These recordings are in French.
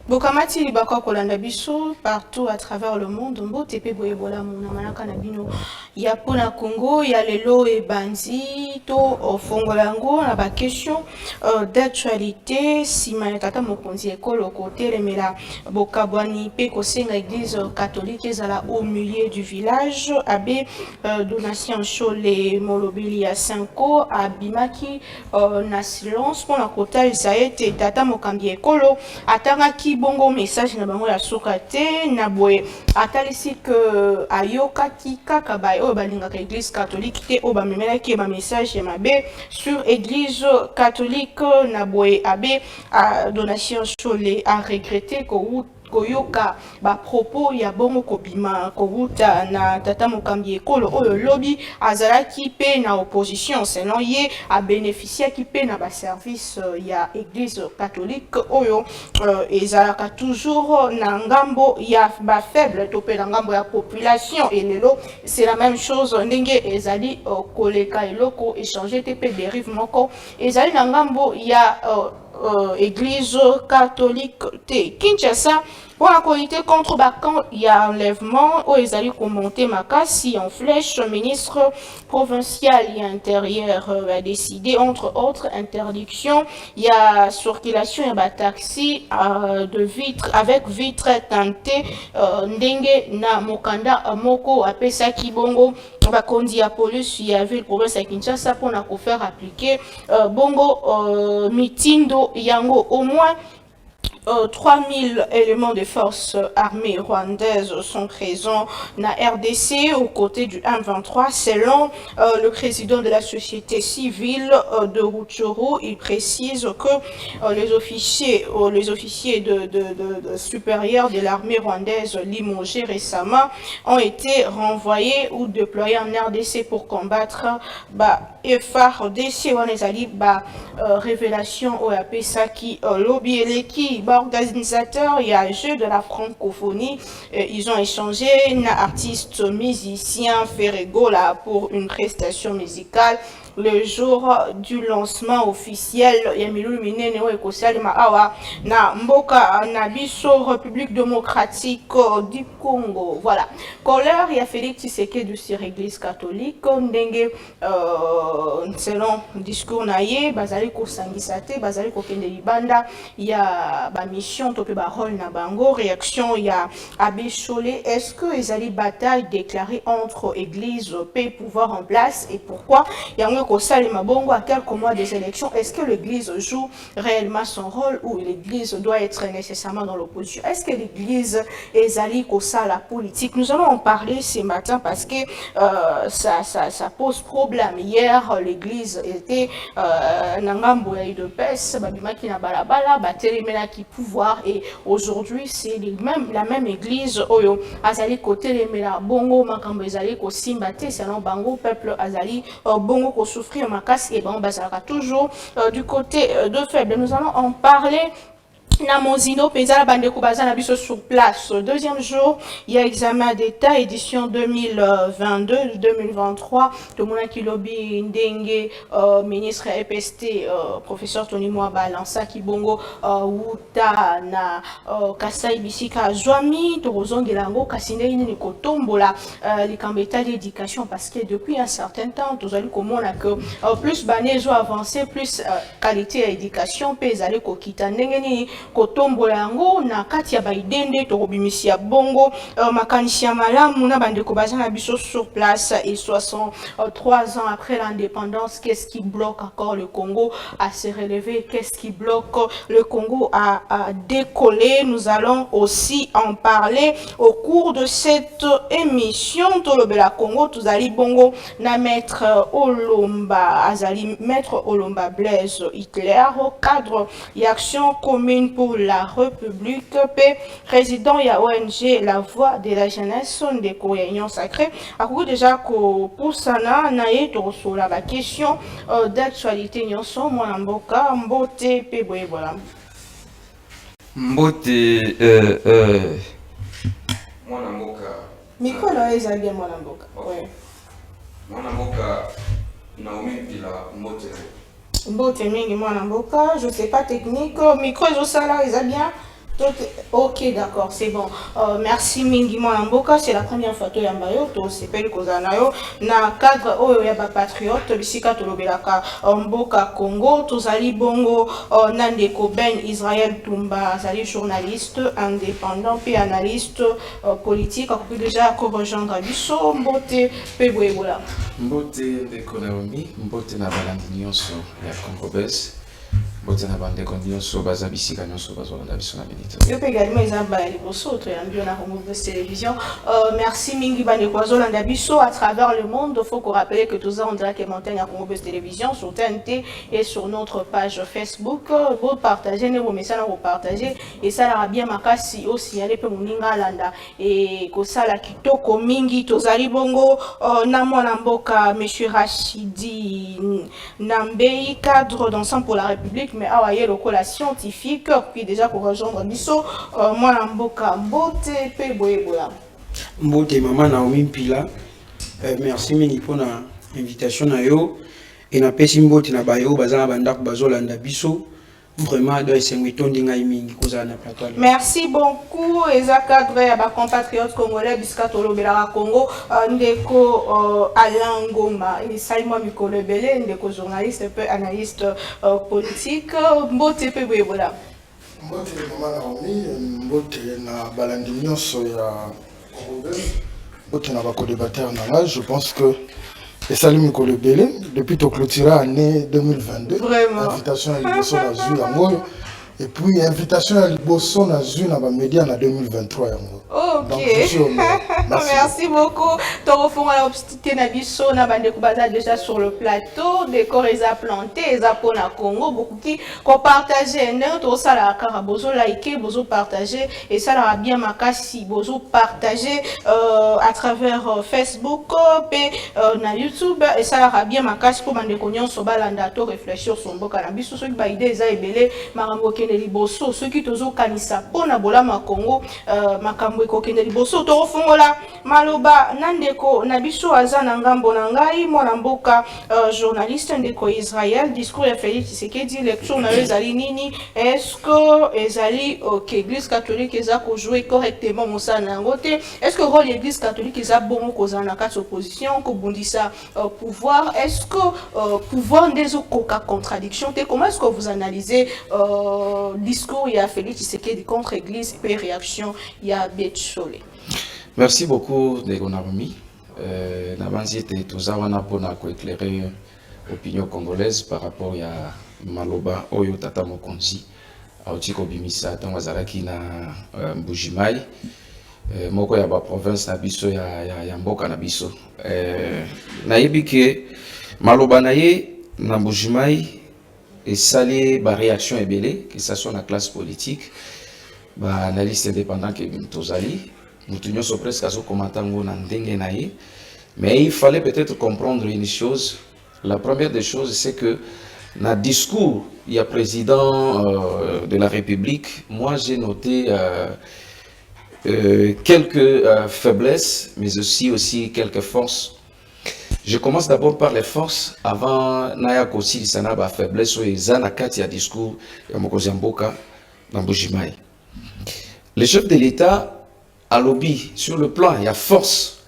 Bokamati libakwa kolanda biso partout à travers le monde. Mbote pe boyebola mona manaka na bino ya pona Congo ya lelo e banzi to ofongola yango na ba question d'actualité sima ya tata mokonzi ekolo kotelemela bokabwani pe kosenga église catholique ezala au milieu du village abe donation chole molobili ya 5 abimaki na silence pona kota isaete tata mokambi ekolo atangaki bongo message na bango ya soka te na boye atalisi que ayokaki kaka ba oyo balingaka église catholique te oyo bamemelaki ba message mabe sur église catholique na boye abe donation chole a regretté koyoka ba propos ya bongo kobima kowuta na tata mokambi ekolo oyo lobi azalaki pe na opposition selon ye a bénéficiaki pe na ba service ya église catholique oyo ezalaka toujours na ngambo ya ba faible to pe na ngambo ya population et lelo c'est la même chose ndenge ezali koleka eloko échanger te pe dérive moko ezali na ngambo ya église catholique te Kinshasa pour la qualité contre Bakan, il y a enlèvement où ils allaient commenter Makassi en flèche. Le ministre provincial et intérieur a décidé entre autres interdictions. Il y a circulation et un taxi de vitres avec vitres teintées. Ndenge na Mokanda Moko apesa Kibongo. Bakondi ya police ya ville province ya Kinshasa pour na faire appliquer bongo mitindo yango au moins 3000 éléments de forces armées rwandaises sont présents na RDC aux côtés du M23 selon le président de la société civile de Rutshuru. Il précise que les officiers de supérieurs de l'armée rwandaise limogés récemment ont été renvoyés ou déployés en RDC pour combattre FARDC wanezali révélation au APSA qui lobby qui organisateur il y a jeu de la francophonie ils ont échangé un artiste musicien Ferregola pour une prestation musicale le jour du lancement officiel ya milulu minene o ekosalema awa na mboka na biso République démocratique du Congo. Voilà, colère ya Félix Tshisekedi sur église catholique ndenge selon discours naie bazali kosangisa te bazali kokende libanda ya ba mission to pe ba rôle na bango réaction ya Abbé Cholé. Est-ce que ezali bataille déclarée entre église pe pouvoir en place et pourquoi yango kosalema bongo à quelques mois des élections? Est-ce que l'église joue réellement son rôle ou l'église doit être nécessairement dans l'opposition? Est-ce que l'église ezali kosa la politique? Nous allons en parler ce matin parce que ça pose problème. Hier l'église était nangambo ya UDPS babimaki na balabala batelemelaki pouvoir et aujourd'hui c'est la même église oyo azali kotelemela bongo makambo ezali kosimba te selon bango peuple azali bongo ko souffrir makasi et bon bazalaka toujours du côté de faible. Nous allons en parler. Na Mozino Penzala Bandeko Bazana Biso sur place. Deuxième jour, il y a examen d'État, édition 2022-2023. Tomona Kilobi Ndenge, ministre EPST, professeur Tony Mwaba, Lansa Kibongo, Wuta, na Kasai Bisika Zwami, Torozon Gelango, Kasine Niko Tombola, les cambétas d'éducation, parce que depuis un certain temps, tous allez comment on a que plus banézo avancé, plus qualité d'éducation, pèsale kokita Nengeni. Kotombola yango na kati ya baidende tokobimisi ya bongo makanisi ya malamu na bandeko bazana biso sur place et 63 ans après l'indépendance. Qu'est-ce qui bloque encore le Congo à se relever? Qu'est-ce qui bloque le Congo à décoller? Nous allons aussi en parler au cours de cette émission. Tolobela Congo tuzali bongo na maître Olomba Azali, maître Olomba Blaise Hitler au cadre et action commune pour la République, président ya ONG La Voix de la Jeunesse de Réunion Sacrée. À coup déjà pour sana nae to la question d'actualité nyonso mwana mboka mbote pe boye voilà. Mbote mwana mboka. Miko na ezali bien mwana mboka. Ouais. Mwana mboka Naomi Pila mbote. Mbote mingi mwana mboka, je sais pas technique, micro et ça là, ils a bien. Ok, d'accord, c'est bon. Merci mingi Mboka, c'est la première fois que Yambayo, to sepeli kozanayo na cadre oyo ya ba patriote bisika tolobelaka Mboka Congo, tozali bongo Nandeko Ben Israël Tumba, zali journaliste indépendant puis analyste politique, a pu déjà rejoindre biso mbote pe boyebola. Mbote ndeko Naomi, mbote na balandi nyonso ya Congo Belge. Bote na bande nyonso baza bisika nyonso bazolanda biso na minute. Je peux également les liboso to yambi na Congo Belge télévision. Merci mingi bande kozolanda biso à travers le monde. Faut qu'on rappelle que tous en direct et montagne à Congo Belge télévision sur TNT et sur notre page Facebook. Vous partagez vos messages, vous partagez et ça la bien makasi aussi aller pe muninga landa et ko sala kitoko mingi tozali bongo na mwana mboka monsieur Rachidi Nambei, cadre d'ensemble pour la République, mais awaye lokola scientifique puis déjà pour rejoindre biso mwana mboka mbote pe boyebola mbote maman Naomi Mpila. Merci mingi pour la invitation na yo et na pesi mbote na bayo bazana bandako bazolanda biso vraiment dans sengweto ndinga mingi kozala na plateau. Merci beaucoup eza cadre ya ba compatriotes congolais bisika tolobelaka Congo ndeko Alain Ngoma il sali moi mikolo ebele ndeko journaliste peu analyste politique mbote pe boyebola mbote maman Naomi mbote na balandi nyonso ya Congo mbote na ba co-débatteur na je pense que et salut Mikolo Belé, depuis ton clôturé année 2022. Vraiment. Invitation à Liboso na Zui Yango. Et puis invitation à Liboso na Zui na média en 2023 Yango. Ok. Donc, je suis honnête. Merci beaucoup. Toro la obstinité na biso na bande kubaza déjà sur le plateau, décor les a planté, les a pona Congo, beaucoup qui partager ne to ça la karabozo liker, bozo partager et ça la bien makasi bozo partager à travers Facebook et na YouTube et ça la bien makasi pour bande konyon so balanda to réfléchir sur mboka na biso ceux qui ba idée za ebele makambo kende liboso ceux qui tozo kanisa pona bolama Congo makambo kokende liboso to fungola maloba nandeko na biso aza na ngambo na ngai mwana mboka journaliste ndeko Israël discours ya Félix Tshisekedi lecture na ezali nini est-ce que ezali OK église catholique eza ko jouer correctement mosana ngote est-ce que rôle l'église catholique eza bon kozana na kati opposition ko bundisa pouvoir est-ce que pouvoir ndezo koka contradiction te comment est-ce que vous analysez discours ya Félix Tshisekedi contre église et réaction ya Betchole. Merci beaucoup ndeko Naomi. Na banzite tozawana pona ko éclairer opinion congolaise par rapport ya maloba oyo tata mokonzi autiko bimisa tango azalaki na Mbujimai moko ya ba province na biso ya mboka na biso nayebi ke maloba na ye na Mbujimai esali ba réaction ebele que ça soit na classe politique ba analyste indépendant que tozali mutu nyonso presque azo commenter ngo na ndenge na ye mais il fallait peut-être comprendre une chose. La première des choses c'est que na discours il y a président de la République moi j'ai noté quelques faiblesses mais aussi quelques forces. Je commence d'abord par les forces avant naya kosi sana ba faiblesse ou ezana kati ya discours ya mokonzi mboka na Mbujimai. Le chef de l'État a lobby sur le plan, il y a force.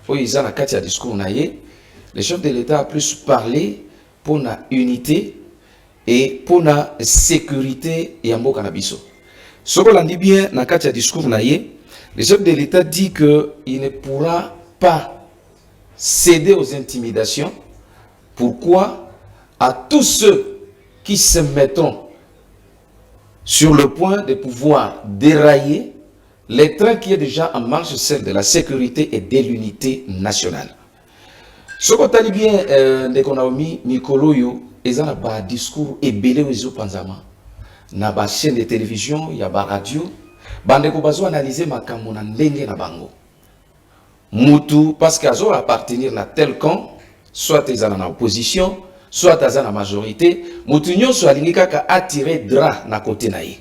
Où ils ont la carte, il y a discours naïe. Le chef de l'État a plus parlé pour la unité et pour la sécurité et ambo cannabis. Ce qu'on dit bien, dans la carte, il y a discours naïe. Le chef de l'État dit qu'il ne pourra pas céder aux intimidations. Pourquoi? À tous ceux qui se mettront sur le point de pouvoir dérailler les trains qui est déjà en marche, celle de la sécurité et de l'unité nationale. Ce qu'on a dit bien, ndeko Naomi Mikolo yo, ils ont un discours ébélé aux panzama. Na ba chaîne de télévision, il y a ba radio, bandeko bazo analyser makambo na ndenge na bango. Mutu parce qu'azo appartenir à tel camp, soit ils sont en opposition, soit ils sont en majorité, mutu nyonso alingi kaka attirer drap na côté naïe.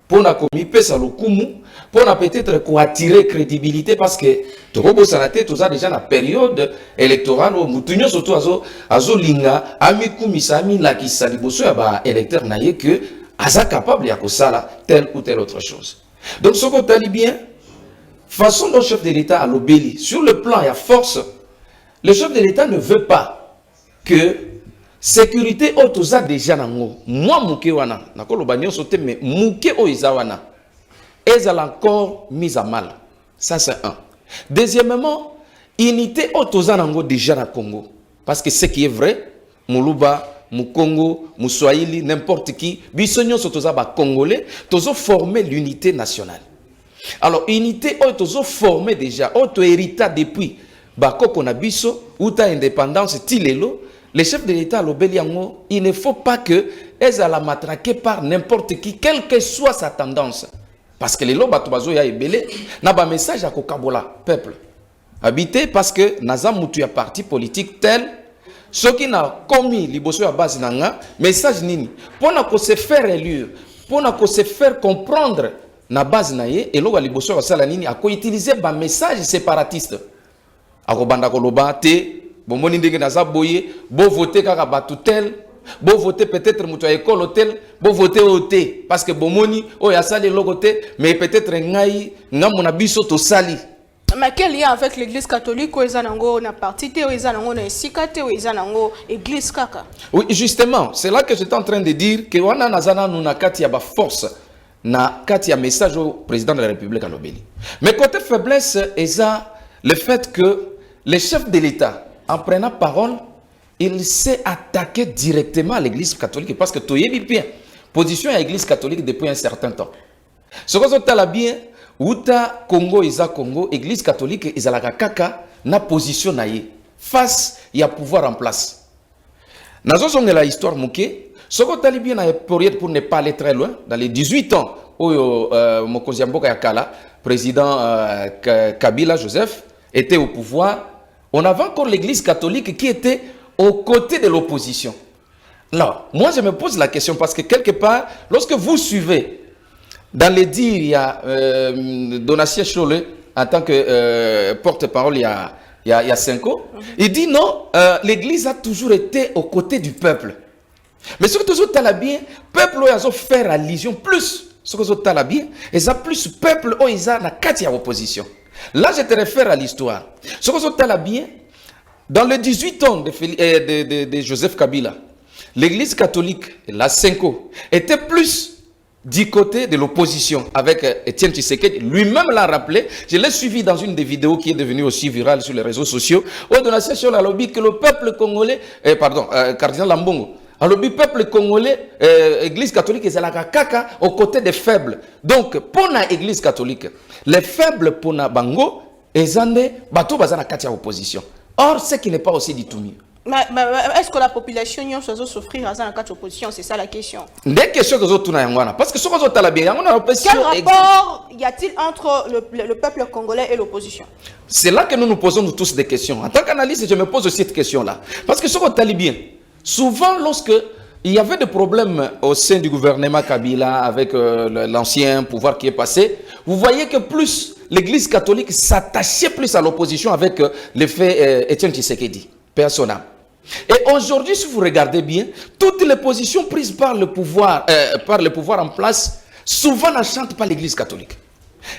Pour na komi pesa lokumu, pour na peut-être ko attirer crédibilité parce que toko sanate tout ça déjà na période électorale où mutunyo surtout azo linga ami kumisa ami la kisali boso ya ba électeur na ye que aza capable ya kosala telle ou telle autre chose. Donc ce qu'on t'a dit bien, façon dont le chef de l'État a l'obéli, sur le plan et à force, le chef de l'État ne veut pas que sécurité autoza déjà nango. Moi mouké wana, nakolo banyo sote mais mouké oiza wana, ezal encore mise à mal. Ça c'est un. Deuxièmement, unité autoza nango déjà na Congo, parce que ce qui est vrai, Moulouba, Moukongo, Mouswahili, n'importe qui, bisogno sotoza ba congolais, tozo former l'unité nationale. Alors unité tozo former déjà, auto hérita depuis bakoko na biso, ou ta indépendance tilelo. Les chefs de l'État, il ne faut pas que elles la matraquer par n'importe qui, quelle que soit sa tendance. Parce que les lobato ya ebele, na ba message à kokabola peuple. Habité parce que naza mutu ya parti politique tel, ce qui n'a commis liboso ya base nanga, message nini, pour na se faire élire, pour na se faire comprendre na base naye, et loga liboso ya sala nini, a ko utiliser ba message séparatiste. A ko banda ko loba te. Bon, moni ndenge naza boye, bo voter kaka batu tel, bo voter peut-être mutu à école hôtel, bo voter hôtel parce que bon moni o ya sali logote, mais peut-être ngai ngamona biso to sali. Mais quel lien avec l'église catholique ou ezanango na parti te ou ezanango na sikate ou ezanango église kaka? Oui, justement, c'est là que j'étais en train de dire que wana nazana nuna kati ya ba force na kati ya message au président de la République à l'obéli. Mais côté faiblesse eza le fait que les chefs de l'État en prenant parole, il s'est attaqué directement à l'église catholique parce que Toyebi bien position à l'église catholique depuis un certain temps. Ce que tu as bien, Outa Congo Isa Congo, église catholique Izalaka Kaka na position naïe face à pouvoir en place. Nazo songe la histoire mouké, ce que tu as bien pour ne pas aller très loin, dans les 18 ans où Mokonzi Mboka Yakala, président Kabila Joseph, était au pouvoir. On avait encore l'église catholique qui était aux côtés de l'opposition. Alors, moi je me pose la question parce que quelque part, lorsque vous suivez, dans les dires, il y a Donatien Cholet en tant que porte-parole il y a 5 ans, il dit non, l'église a toujours été aux côtés du peuple. Mais ce que toujours tu as bien, peuple a fait allusion plus, ce que tu as bien, ils ont plus peuple ils ont la katia opposition. Là, je te réfère à l'histoire. Ce que tu as bien, dans les 18 ans de Joseph Kabila, l'église catholique, la Senko, était plus du côté de l'opposition avec Etienne Tshisekedi. Lui-même l'a rappelé. Je l'ai suivi dans une des vidéos qui est devenue aussi virale sur les réseaux sociaux. Au Donatien sur la lobby que le peuple congolais, cardinal Lambongo, alors le peuple congolais, église catholique, c'est la kaka aux côtés des faibles. Donc, pour l'église catholique, les faibles pour la bango, ils ont bateau bazana katia opposition. Or, ce qui n'est pas aussi du tout mieux. Mais est-ce que la population doit souffrir à la opposition? C'est ça la question. Des questions que vous avez parce que ce que vous avez bien, quel rapport y a-t-il entre le peuple congolais et l'opposition? C'est là que nous nous posons tous des questions. En tant qu'analyste, je me pose aussi cette question-là. Parce que ce que vous avez bien, souvent, lorsque il y avait des problèmes au sein du gouvernement Kabila avec l'ancien pouvoir qui est passé, vous voyez que plus l'église catholique s'attachait plus à l'opposition avec l'effet Etienne Tshisekedi, personnel. Et aujourd'hui, si vous regardez bien, toutes les positions prises par le pouvoir en place, souvent n'enchantent pas l'église catholique.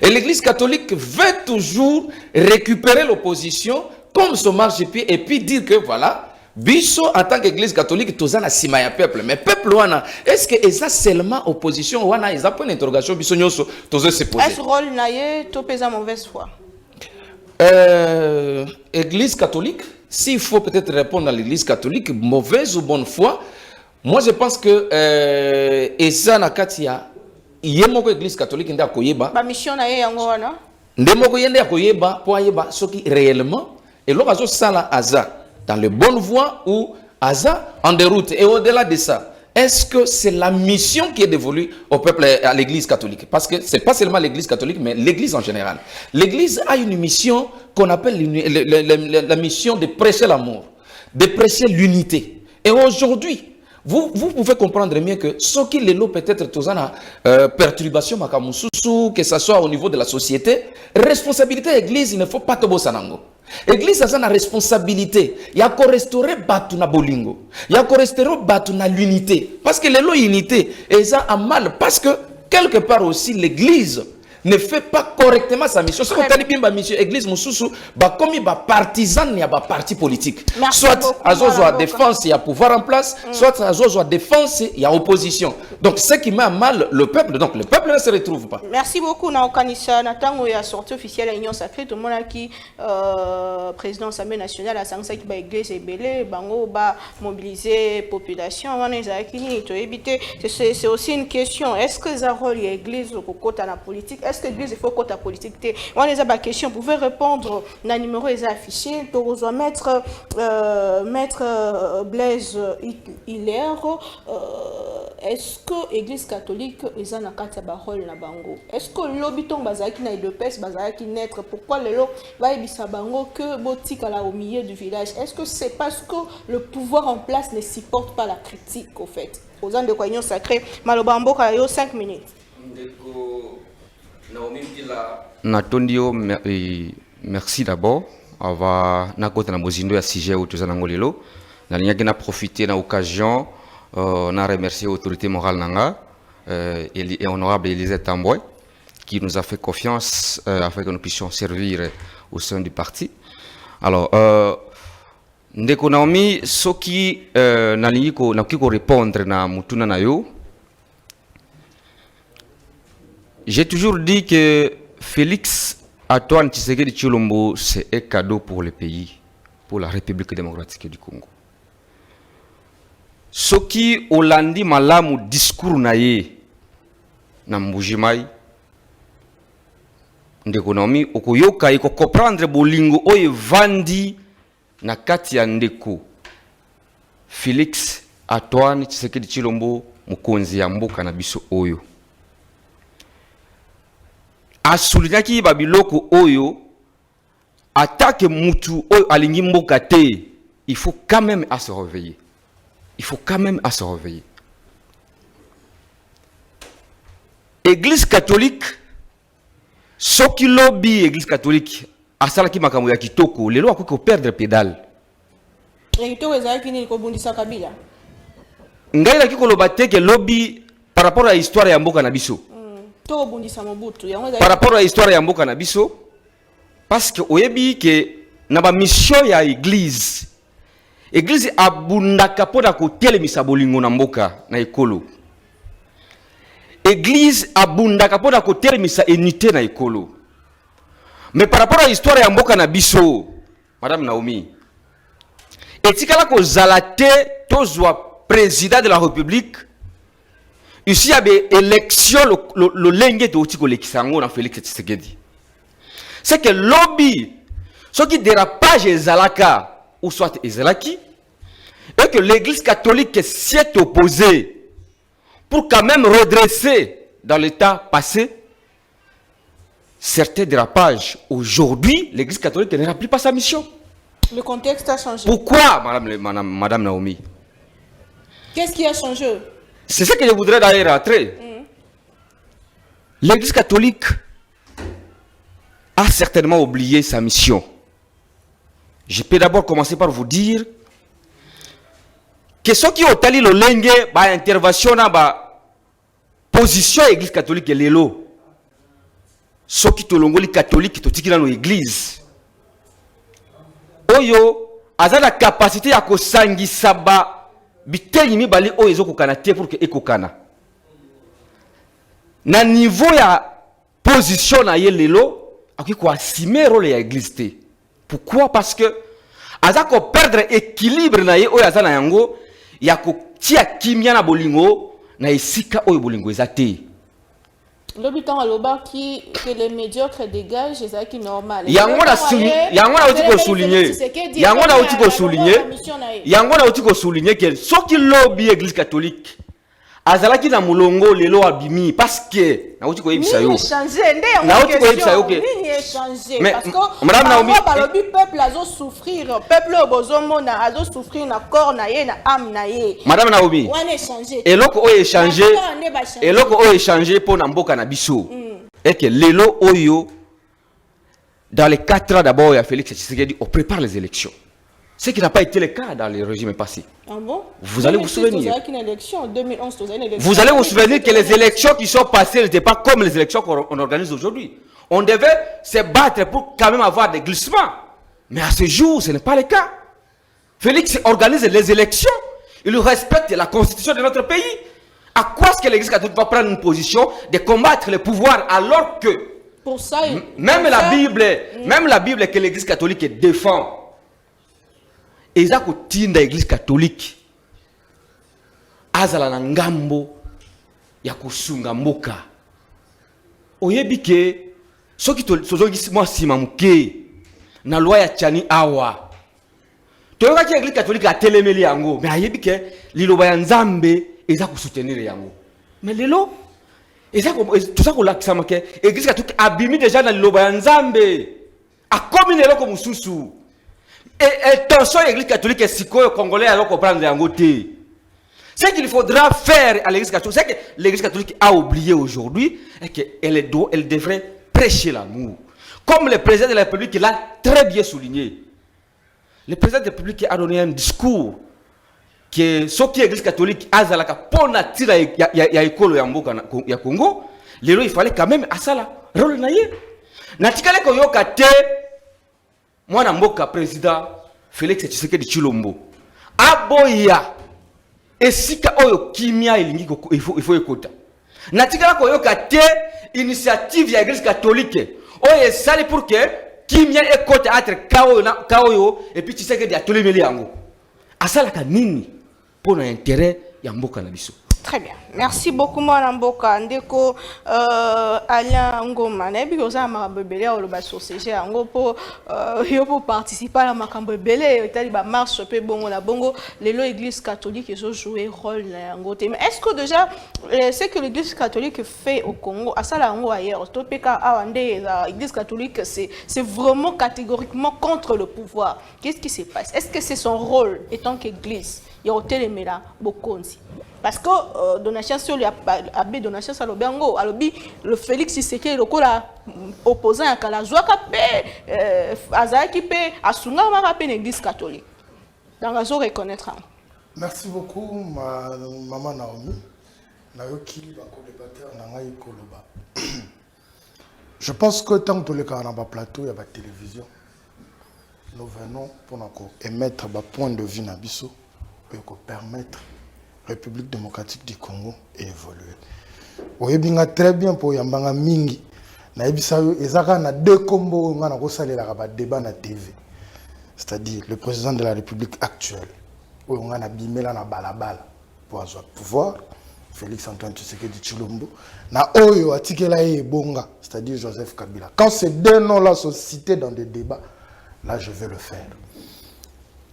Et l'église catholique veut toujours récupérer l'opposition comme son marchepied et puis dire que voilà, Biso, en tant qu'église catholique, tous en a simaya peuple. Mais peuple, est-ce que ça seulement opposition, ils ont une interrogation, Biso nyoso, tous se poser. Est-ce rôle naïe, tout pèse mauvaise foi? Église catholique, s'il faut peut-être répondre à l'église catholique, mauvaise ou bonne foi, moi je pense que Esa Nakatia, il y a une église catholique qui a koyeba. Ba mission naïe yangoana. Ndemoko yende koyeba pour yeba ce qui réellement et l'orazo sala aza. Dans le bonne voie ou Aza en déroute. Et au-delà de ça, est-ce que c'est la mission qui est dévolue au peuple, à l'église catholique? Parce que ce n'est pas seulement l'église catholique, mais l'église en général. L'église a une mission qu'on appelle la mission de prêcher l'amour, de prêcher l'unité. Et aujourd'hui, vous pouvez comprendre mieux que ce qui est là peut-être tous en perturbation, que ce soit au niveau de la société, responsabilité de l'église, il ne faut pas que vous sanango. Église a une responsabilité. Il y a qu'on restaurer batu na bolingo. Il y a qu'on restaurer batu na l'unité. Parce que l'unité est un mal. Parce que quelque part aussi l'église ne fait pas correctement sa mission. Si on dit bien mission église mususu ba comme ba partisan ya ba parti politique. Soit azozo a défense il y a pouvoir en place, soit azozo a défense il y a opposition. Donc ce qui met à mal le peuple, donc le peuple ne se retrouve pas. Merci beaucoup na okanisa na tango ya sortie officielle à l'Union sacrée tout le monde qui président Assemblée nationale a sangsa ki ba église ebele bango ba mobiliser population wana ezaki ni to éviter c'est aussi une question est-ce que za rôle ya église au kokota na politique est-ce que l'église il faut côté politique on les a ma question vous pouvez répondre na numéro est affiché to besoin maître Blaise Hilaire est-ce que l'église catholique ils en a quatre barol na bango est-ce que l'obiton bazaki na idepes bazaki naître pourquoi le lo va ebisa bango que botika là au milieu du village est-ce que c'est parce que le pouvoir en place ne supporte pas la critique au fait aux ans de Union sacrée malobambo kayo 5 minutes Natondio, merci d'abord. Ava na kota na bozindo ya sujet où tous en lelo. Na linya na profiter na occasion na remercier autorité morale nanga et honorable Élisée Tamboy qui nous a fait confiance afin que nous puissions servir au sein du parti. Alors ndeko Naomi soki na linya ko na kiko répondre na mutuna na yo. J'ai toujours dit que Félix Antoine Tshisekedi Tshilombo, c'est un cadeau pour le pays, pour la République démocratique du Congo. Ce qui Hollandi malamu discours naye na mbujimai ndekonomi okoyoka iko comprendre bolingo oye vandi na kati ya ndeko Félix Antoine Tshisekedi Tshilombo mukonzi ya mboka na biso oyo. Asulinyaki babiloko oyo attaque mutu oyo alingi mboka te il faut quand même à se réveiller. Il faut quand même à se réveiller. Église catholique soki lobby église catholique asalaki makambo ya kitoko lelo akoki ko perdre pédale. Kitoko ezalaki nini kobundisa Kabila? Ngai laki koloba te ke lobby par rapport à histoire ya mboka na biso. Par rapport à l'histoire ya mboka na biso parce que oyebi ke na ba mission ya église abundaka pona ko telemisa bolingo na mboka na ekolo église abundaka pona ko telemisa unité na ekolo mais par rapport à l'histoire ya mboka na biso madame Naomi etikala ko zalate tozwa président de la République. Ici, il y a des élections, le lengue de Otiko Lekisango na Félix Tshisekedi. C'est que lobby, ce qui dérapage est Zalaka, ou soit Ezalaki, et que l'église catholique s'est opposée pour quand même redresser dans l'état passé certains dérapages. Aujourd'hui, l'église catholique ne remplit pas sa mission. Le contexte a changé. Pourquoi, madame Naomi? Qu'est-ce qui a changé? C'est ça que je voudrais d'ailleurs rentrer. L'église catholique a certainement oublié sa mission. Je peux d'abord commencer par vous dire que ceux qui ont tali le lengue, intervention dans la position de l'église catholique est l'élo. Ceux qui ont l'ongoli catholique, qui ont l'église. Oyo, a la capacité à kosangi saba. Biteli mi bali o ezo kokana te pour que ekokana. Na niveau ya position na ye lelo, akoki ko assumer rôle ya église te. Pourquoi? Parce que aza ko perdre équilibre na ye o aza na yango ya ko tia kimia na bolingo na esika oyo bolingo ezate. L'habitant à l'oba qui que les médiocres dégagent, c'est ça qui est normal. Yango na souligner. Yango na otiko souligner que ceux qui lobby église catholique azalaki na mulongo lelo abimi parce que na otiko yebisa yo. Na otiko yebisa yo que mais parce que madame Naomi balobi peuple azo souffrir, peuple bozomona azo souffrir na corps na ye na âme na ye. Madame Naomi. On échanger. Et loko o échanger pour na mboka na biso. Et que lelo oyo dans les 4 ans d'abord, il y a Félix Tshisekedi, on prépare les élections. Ce qui n'a pas été le cas dans les régimes passés. Ah bon? Vous allez vous souvenir. Vous allez vous souvenir que les élections qui sont passées n'étaient pas comme les élections qu'on organise aujourd'hui. On devait se battre pour quand même avoir des glissements. Mais à ce jour, ce n'est pas le cas. Félix organise les élections. Il respecte la constitution de notre pays. À quoi est-ce que l'Église catholique va prendre une position de combattre le pouvoir alors que pour ça, même la Bible que l'Église catholique défend, et ça kotinda l'Église catholique azala na ngambo ya kusunga mboka oyebi ke soki tozongisi mwa nsima moke na loi ya Tchani awa toyokaki Église catholique atelemeli yango mais ayebi ke liloba ya Nzambe eza kosoutenir yango mais lelo toza kolakisama ke Église catholique abimi déjà na liloba ya Nzambe akomi na eloko mosusu. Et attention, l'Église catholique est sikoyo congolais alors comprendre yango te. Ce qu'il faudra faire à l'Église catholique, c'est que l'Église catholique a oublié aujourd'hui et qu'elle devrait prêcher l'amour. Comme le président de la République l'a très bien souligné. Le président de la République a donné un discours que ce qui est l'Église catholique a zalaka pona tira ya ekolo ya mboka ya Congo, lelo il fallait quand même asala rôle naye. Natikale ko yoka te mwana mboka président Félix Tshisekedi Tshilombo aboya esika oyo kimia ilingi il faut ekota natikala koyoka te initiative ya Église catholique oyo esali pour que kimia ekota entre kaoyo et puis Tshisekedi atolemeli yango asalaka nini pona intérêt ya mboka na biso. Très bien. Merci beaucoup, Mme Boka. Ndeko Alain Ngoma. Nabi koza makambebele au loba société ango pour participer à la makambebele tali ba marche pe bongo na bongo lelo église catholique ils ont joué rôle ango. Mais est-ce que déjà ce que l'église catholique fait au Congo à ça là ango ailleurs to peka awande l'église catholique c'est vraiment catégoriquement contre le pouvoir. Qu'est-ce qui se passe? Est-ce que c'est son rôle étant qu'église il y a otelemela bokonzi? Parce que Donatien sur l'abbé Donatien Salobango, le Félix Tshisekedi le opposant à Kalazouaka Azaki pe Asunga Marape l'église catholique. Dans la zone reconnaître. Merci beaucoup maman Naomi. Nayoki va co-débatteur Nangaï Koloba. Je pense que tant que le cas na plateau il y a la télévision. Nous venons pour émettre un point de vue nabiso pour permettre République démocratique du Congo évoluer. Oyebinga très bien pour yambanga mingi. Na yebisa yo ezaka na deux combos ngana ko salela ba débat na TV. C'est-à-dire le président de la République actuelle oyo ngana bimela na balabala pour avoir pouvoir Félix Antoine Tshisekedi Tshilombo na oyo atikela ye bonga, c'est-à-dire Joseph Kabila. Quand ces deux noms-là sont cités dans des débats, là je vais le faire.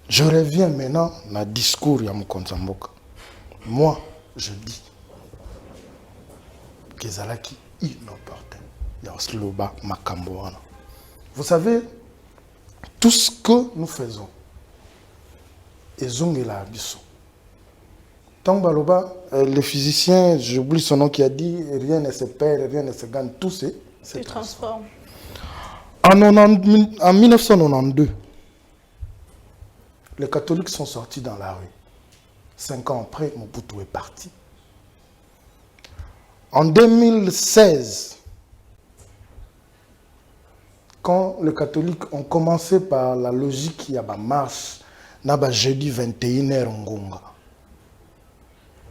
Je reviens maintenant na discours ya Mokonzi Mboka. Moi, je dis que Zalaki inopportun. Yasloba Makamboana. Vous savez, tout ce que nous faisons, et Zongela Abisso. Tangbaloba, le physicien, j'oublie son nom qui a dit rien ne se perd, rien ne se gagne, tout se transforme. En 1992, les catholiques sont sortis dans la rue. 5 ans après, Mobutu est parti. En 2016, quand les catholiques ont commencé par la logique, il y a une marche, il y a jeudi 21h en Ngonga.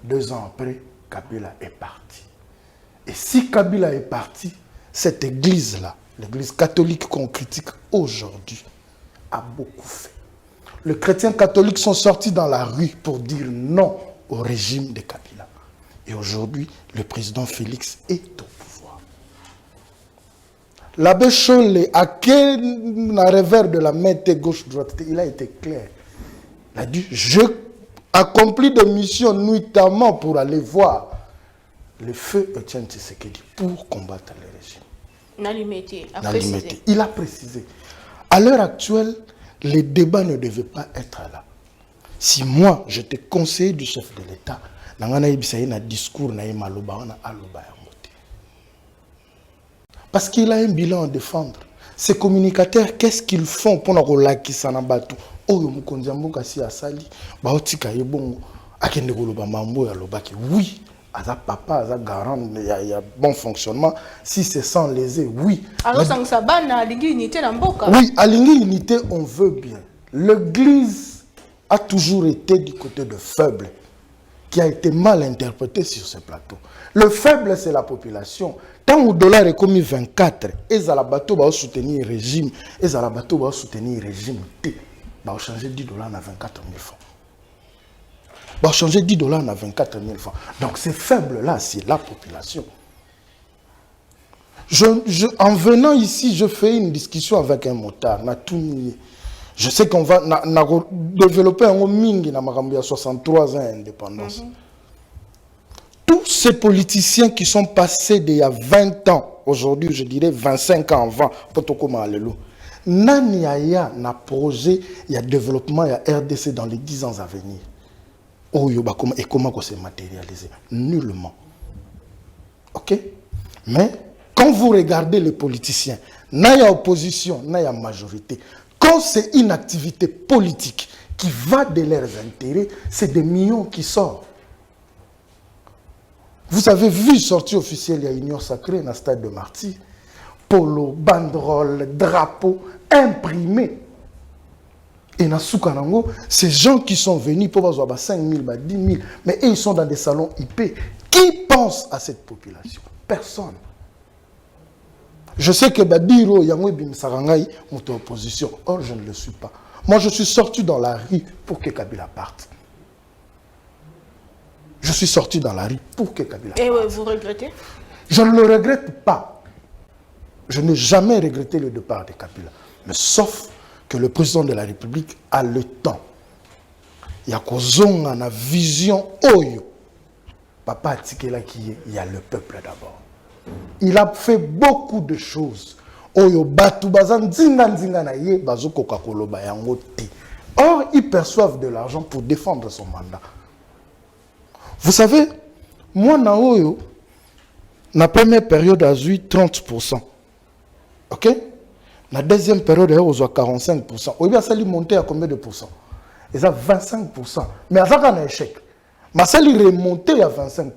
2 ans après, Kabila est parti. Et si Kabila est parti, cette église-là, l'église catholique qu'on critique aujourd'hui, a beaucoup fait. Les chrétiens catholiques sont sortis dans la rue pour dire non au régime de Kabila. Et aujourd'hui, le président Félix est au pouvoir. L'abbé Cholet, à quel revers de la main gauche-droite, il a été clair. Il a dit, je accomplis des missions nuitamment pour aller voir le feu Etienne Tshisekedi pour combattre le régime. Il a précisé. À l'heure actuelle, les débats ne devaient pas être là. Si moi, j'étais conseiller du chef de l'État, parce qu'il a un bilan à défendre. Ces communicateurs, qu'est-ce qu'ils font pour nous relakisa na bato? Oh, mukonzi mboka si asali, ba otika yebongo, akende koloba mambo ya lobaki. Oui, aza papa, aza garant, il y a bon fonctionnement. Si c'est sans léser, oui. Alors, sans saban, alingi unité na mboka. Oui, alingi unité, on veut bien. L'église a toujours été du côté de faible, qui a été mal interprété sur ce plateau. Le faible, c'est la population. Tant le dollar est commis 24, et à la bateau va soutenir le régime, et à la bateau va soutenir le régime, va changer 10 dollars à 24 000 francs. Va changer 10 dollars à 24 000 francs. Donc ces faibles-là, c'est la population. En venant ici, je fais une discussion avec un motard, na tout nié. Je sais qu'on va développer un mingi na makambo ya 63 ans d'indépendance. Tous ces politiciens qui sont passés d'il y a 20 ans, aujourd'hui je dirais 25 ans avant, Potokoma Alelo, nani ya na projet, il y a développement, il y a RDC dans les 10 ans à venir. Oh, et comment ça s'est matérialisé? Nullement. Ok? Mais quand vous regardez les politiciens, n'a y a opposition, n'a y a majorité. Quand c'est une activité politique qui va de leurs intérêts, c'est des millions qui sortent. Vous avez vu sortir officiel, il y a Union Sacrée dans le stade de Martyrs. Polo, banderole, drapeau, imprimé. Et dans Soukanango, ces gens qui sont venus pour avoir 5 000, 10 000, mais ils sont dans des salons IP. Qui pense à cette population? Personne. Je sais que Badiro, Yangwe Bimsarangaï, est en opposition. Or, je ne le suis pas. Moi, je suis sorti dans la rue pour que Kabila parte. Je suis sorti dans la rue pour que Kabila parte. Et vous regrettez? Je ne le regrette pas. Je n'ai jamais regretté le départ de Kabila. Mais sauf que le président de la République a le temps. Il y a une vision oyo. Papa Atikela qui est, il y a le peuple d'abord. Il a fait beaucoup de choses. Oyo batu bazan zinga na ye bazo Coca-Cola bayango te. Or, ils perçoivent de l'argent pour défendre son mandat. Vous savez, moi na oyo na première période a eu 30%. OK? La deuxième période a eu 45%. Oyo ça lui monté à combien de pourcents? Ils a 25%. Mais à ça qu'on a échec. Mais ça lui remonté à 25%.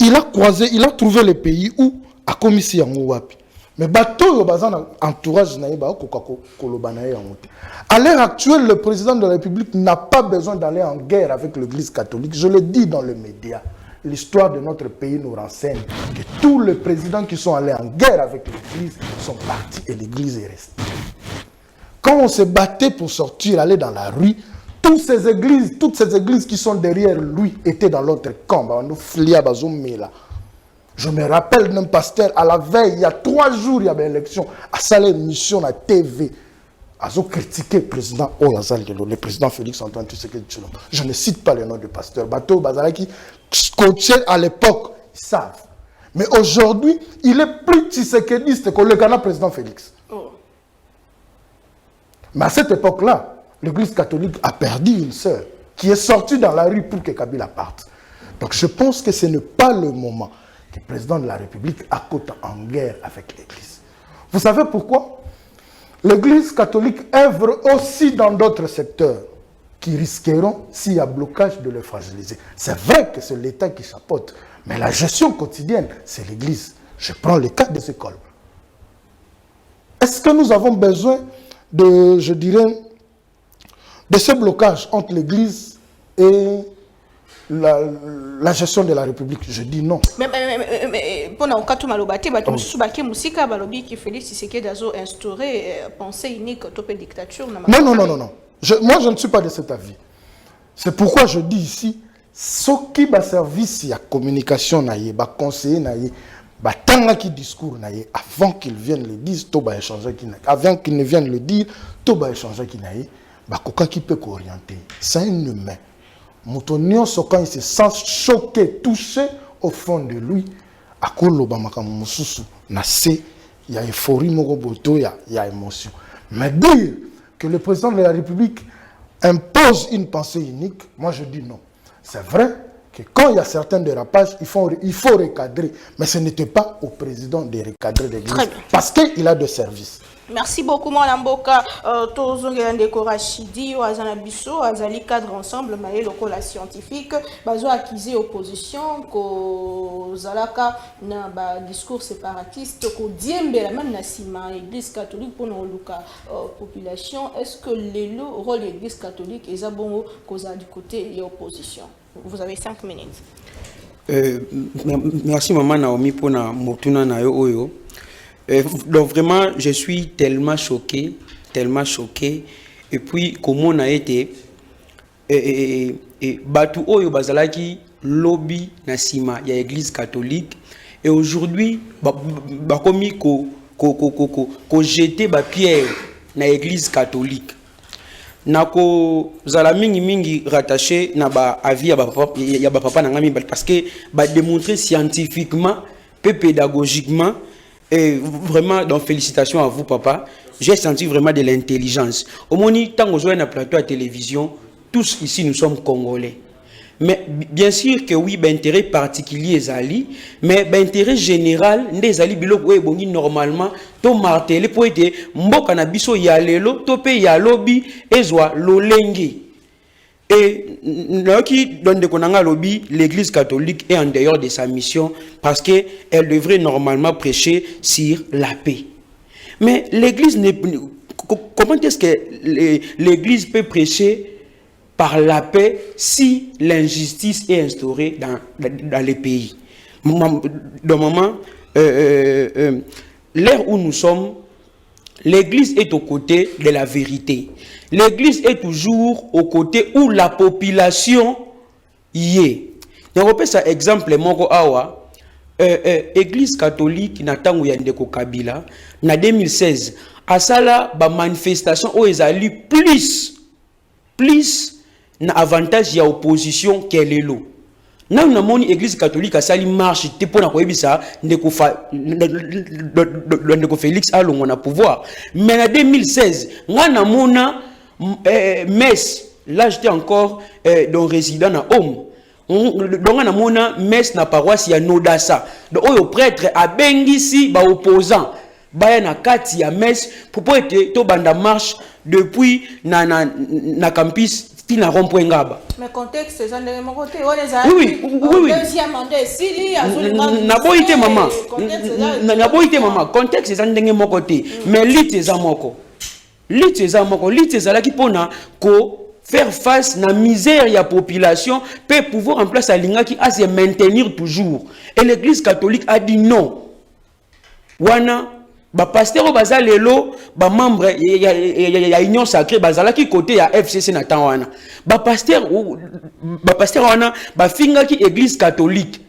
Il a croisé, il a trouvé le pays où a commis si en wapi. Mais bateau yo bazan entourage na ba Coca-Cola na yangote. À l'heure actuelle, le président de la République n'a pas besoin d'aller en guerre avec l'Église catholique. Je le dis dans les médias. L'histoire de notre pays nous renseigne que tous les présidents qui sont allés en guerre avec l'Église sont partis et l'Église est restée. Quand on se battait pour sortir, aller dans la rue, toutes ces églises qui sont derrière lui étaient dans l'autre camp. Je me rappelle d'un pasteur, à la veille, il y a 3 jours, il y avait élection, à salle émission à TV. Ils ont critiqué le président Félix Antoine Tshisekedi Tshilombo. Je ne cite pas le nom du pasteur. Bateau Bazalaki, coaché à l'époque, ils savent. Mais aujourd'hui, il est plus tshisekediste que le Ghana président Félix. Oh. Mais à cette époque-là, l'Église catholique a perdu une sœur qui est sortie dans la rue pour que Kabila parte. Donc je pense que ce n'est pas le moment que le président de la République accote en guerre avec l'Église. Vous savez pourquoi? L'Église catholique œuvre aussi dans d'autres secteurs qui risqueront, s'il y a blocage, de les fragiliser. C'est vrai que c'est l'État qui chapeaute, mais la gestion quotidienne, c'est l'Église. Je prends le cas des écoles. Est-ce que nous avons besoin de, je dirais, de ce blocage entre l'Église et la gestion de la République? Je dis non. Mais pendant que tu m'as dit que Félix Tshisekedi a instauré pensée unique autour de la dictature. Non. Moi, je ne suis pas de cet avis. C'est pourquoi je dis ici, ce qui va servir à la communication, va conseiller, tant qu'il discours, avant qu'il vienne le dire, tout va échanger. Avant qu'il ne vienne le dire, tout va échanger. Qui peut orienter. C'est un humain. Moutonio, quand il se sent choqué, touché au fond de lui, à il y a euphorie, il y a émotion. Mais dire que le président de la République impose une pensée unique, moi je dis non. C'est vrai que quand il y a certains dérapages, il faut recadrer. Mais ce n'était pas au président de recadrer l'église parce qu'il a de services. Merci beaucoup, Mwana Mboka. Tozongela ndeko Rachidi, Azana Bisso, Azali cadre ensemble, mais lokola scientifique, bazo accusé opposition, ko zalaka na ba discours séparatiste, ko diembela même na sima église catholique pour luka population. Est-ce que le rôle de l'église catholique est bon cause du côté de l'opposition? Vous avez 5 minutes. Merci maman Naomi pour na motuna na yo oyo. Donc vraiment, je suis tellement choqué. Et puis, comment on a été, Batu Oyo Bazalaki, lobby Nassima, il y a l'église catholique. Et aujourd'hui, commis ko jeter ba pierre na l'église catholique. Nako zala mingi rattaché na ba avis ya ba papa na ngami parce que ba démontrer scientifiquement et pédagogiquement. Et vraiment, donc félicitations à vous, papa. J'ai senti vraiment de l'intelligence. Au moins, tant qu'on joue un plateau à télévision, tous ici, nous sommes Congolais. Mais bien sûr que oui, l'intérêt particulier est ali, mais l'intérêt général, les ali bilo normalement, to martelé pour être mboka na biso ya lelo, to pe ya lobi ezwa lolenge. Et l'église catholique est en dehors de sa mission parce qu'elle devrait normalement prêcher sur la paix. Mais l'église comment est-ce que l'église peut prêcher par la paix si l'injustice est instaurée dans les pays? Dans moment, l'ère où nous sommes, l'église est aux côtés de la vérité. L'église est toujours au côté où la population y est. Donc, on peut ça exemple, moko awa, église catholique, na tango ya ndeko Kabila, na 2016, asala ba manifestation o ezali plus na avantage ya opposition kelelo. Nan na moni église catholique asali marche te pona ko yebisa ndeko Félix alongo na pouvoir. Mais en 2016, ngana mona Metz, là j'étais encore dans résident à Homme. Donc ngana mona Metz na paroisse ya Nodasa. Donc oyo prêtre a bengisi ba opposant baya na kati ya Metz pour être to banda marche depuis na campus tina rond-point ngaba. Mais contexte c'est un mon côté oui. Deuxième mandat sili na boité maman contexte c'est un mon côté mais lit c'est moko lit c'est là qui pona ko faire face na misère ya population peut pouvoir en place à linga qui a se maintenir toujours et l'église catholique a dit non wana ba pasteur baza lelo ba membre ya union sacrée bazala ki côté ya FCC na tawana ba pasteur wana ba finga ki église catholique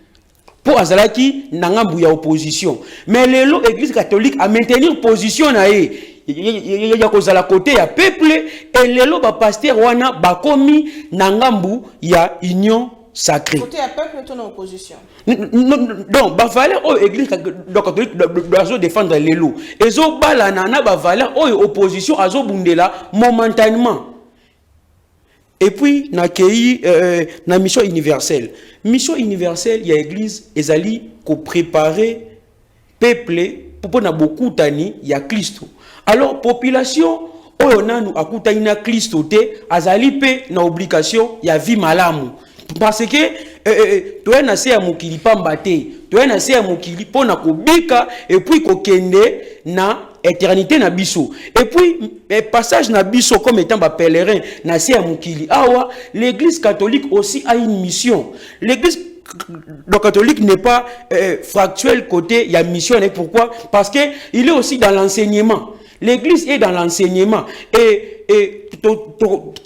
pour azalaki na ngambu ya opposition mais lelo église catholique a maintenir position na ya kozala côté ya peuple et lelo ba pasteur wana ba komi na ngambu ya union sacré. Côté à peuple, ton opposition. Donc, ba valeur au église catholique doit défendre les lots. Et zo bala nana ba valeur au opposition azo bundela momentanément. Et puis na kei na mission universelle. Mission universelle il y a église ezali ko préparer peuple pour na beaucoup tani ya Christ. Alors population oyo nanu akutani na Christ te azali pe na obligation ya vie malamu. Parce que tu es nassé à mokili pambate, tu es nassé à mokili pona kobika et puis kokende na éternité na biso. Et puis passage na biso comme étant ba pèlerin nassé à mokili. Awa, l'église catholique aussi a une mission. L'église catholique n'est pas fractuelle côté il y a mission et pourquoi? Parce que il est aussi dans l'enseignement. L'église est dans l'enseignement et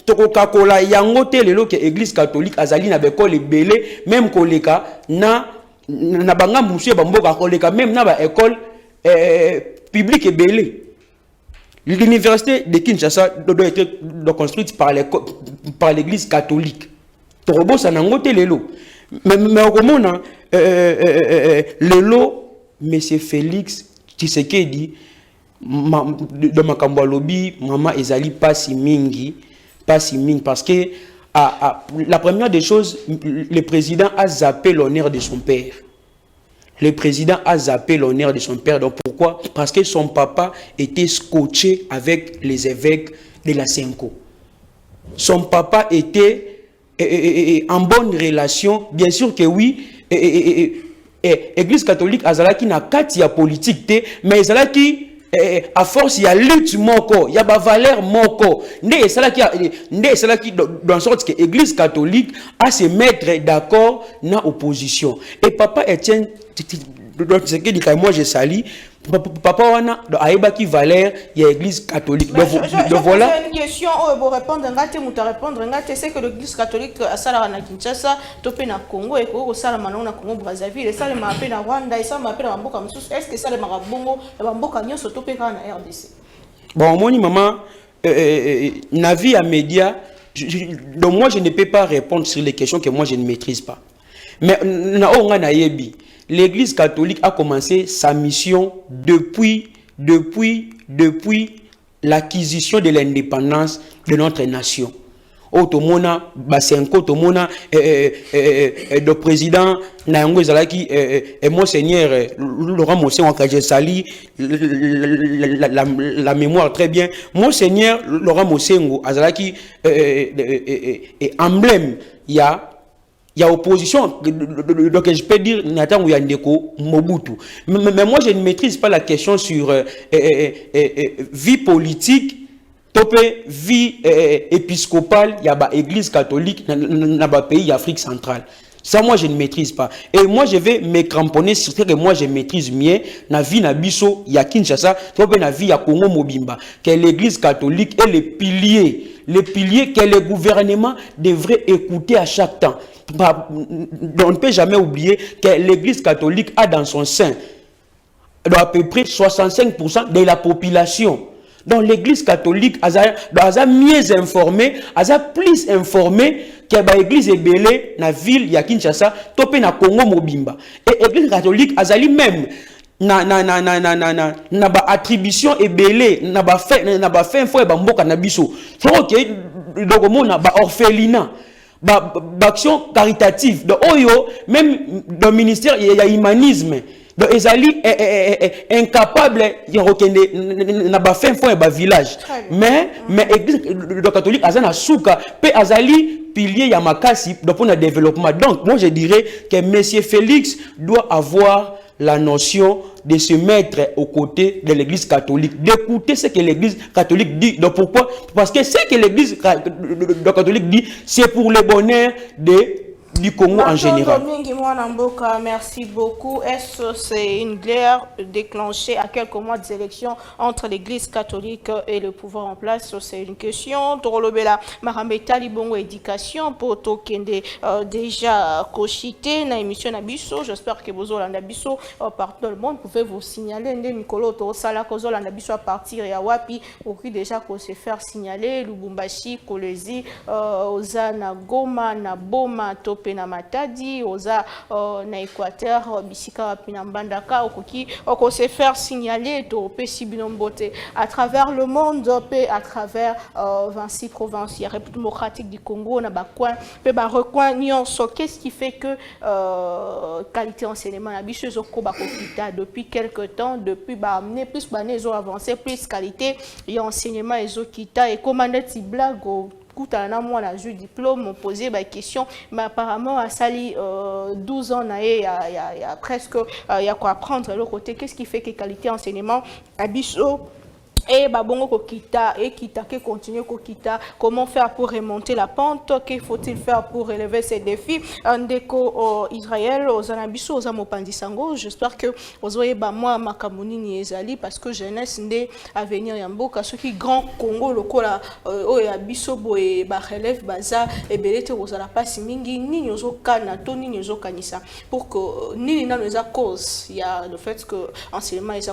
tokokakola yango te lelo ke église catholique azali na bekole belé même koleka na banga musu ba mboka koleka même na ba école publique belé. L'université de Kinshasa doit être construite par l'église catholique. Torobosa nango te lelo mais okomona lelo monsieur Félix Tshisekedi dans ma lobby maman ezali pas si mingi parce que la première des choses, le président a zappé l'honneur de son père. Le président a zappé l'honneur de son père. Donc pourquoi? Parce que son papa était scotché avec les évêques de la Senko. Son papa était en bonne relation. Bien sûr que oui. Église catholique azalaki na kati ya politique, mais azalaki à force il y a lutte moko, il y a ba valeur moko. Né salaki dans sorte que l'église catholique a se mettre d'accord na opposition. Et papa Etienne, moi je sali papa wana aeba qui valeur il y a l'église catholique. Donc voilà une question pour répondre ngate muta répondre ngate c'est que l'église catholique à sala na Kinshasa topé na Congo et ko sala manon na Congo Brazzaville et ça le mapé na Rwanda et ça mapé na mboka msusu est-ce que ça le marabongo na mboka nyonso topé ka na RDC. Bon moni maman na vie à média donc moi je ne peux pas répondre sur les questions que moi je ne maîtrise pas. Mais na onga na yebi l'église catholique a commencé sa mission depuis l'acquisition de l'indépendance de notre nation. Otomona Basenko Tomona le président Nayango Zalaki monseigneur Laurent Mossé Wakaje Sali la mémoire très bien monseigneur Laurent Mosengo Azalaki emblème il y a opposition, donc je peux dire Nathan Ndeko Mobutu. Mais moi je ne maîtrise pas la question sur vie politique, topé vie épiscopale, il y a l'église catholique dans le pays d'Afrique centrale. Ça moi je ne maîtrise pas. Et moi je vais me cramponner sur ce que moi je maîtrise mieux. Na vie na biso, il y a Kinshasa, topé na vie ya Congo Mobimba, que l'église catholique est le pilier que le gouvernement devrait écouter à chaque temps. On ne peut jamais oublier que l'église catholique a dans son sein à peu près 65% de la population. Donc l'église catholique a mieux informé, a plus informé que l'église est belée dans la ville de Kinshasa, topé na Congo Mobimba. Et l'église catholique a même na ba attribution et belé na ba fait fois ba mboka na biso. Faut que donc mona ba orphelinat action caritative de oyo même dans ministère il y a humanisme donc ezali incapable ya rekende na ba fin fois ba village mais église catholique azana souka pe azali pilier ya makasi pour le développement. Donc moi je dirais que monsieur Félix doit avoir la notion de se mettre aux côtés de l'église catholique, d'écouter ce que l'église catholique dit. Donc pourquoi? Parce que ce que l'église catholique dit, c'est pour le bonheur du Congo en général. Merci beaucoup. Est-ce que c'est une guerre déclenchée à quelques mois des élections entre l'église catholique et le pouvoir en place? C'est une question. Torolobela Marambeta Libongo éducation pour Tokende déjà cochité na émission Nabiso. J'espère que vous avez Nabiso partout dans le monde. Vous pouvez vous signaler Nikolo Torosala Kozol Nabiso à partir et à Wapi pour qui déjà qu'on se faire signaler Lubumbashi, Kolezi, Ozana Goma, Naboma, Topé na Matadi, Oza na Équateur, Bisika Pina Mbandaka, Okoki, on se faire signaler Topé Sibinombote à travers le monde, à travers 26 provinces, il y a République démocratique du Congo, on a bakwa, pe ba recoin nyonso. Qu'est-ce qui fait que qualité enseignement na biso zoko bakokita depuis quelque temps, depuis ba amener plus ba nezo avancer, plus qualité et enseignement ezokita et commandé ti blague moi la jeu diplôme posé des questions mais apparemment à Sali 12 ans il y a presque il y a quoi apprendre de l'autre côté. Qu'est-ce qui fait que qualité enseignement à Bisso et babongo kokita et kita que continue kokita, comment faire pour remonter la pente, qu'il faut-il faire pour relever ces défis? Ndeko Israël aux anabiso aux amopandisango, j'espère que vous voyez moi makamoni ni ezali parce que jeunesse ndé à venir yamboka ceux qui grand Congo lokola oya biso boye ba relève baza et belete aux ala pas mingi ni nyozo kana to ni nyozo kanisa pour que ni na nous a cause il y a le fait que enseignement est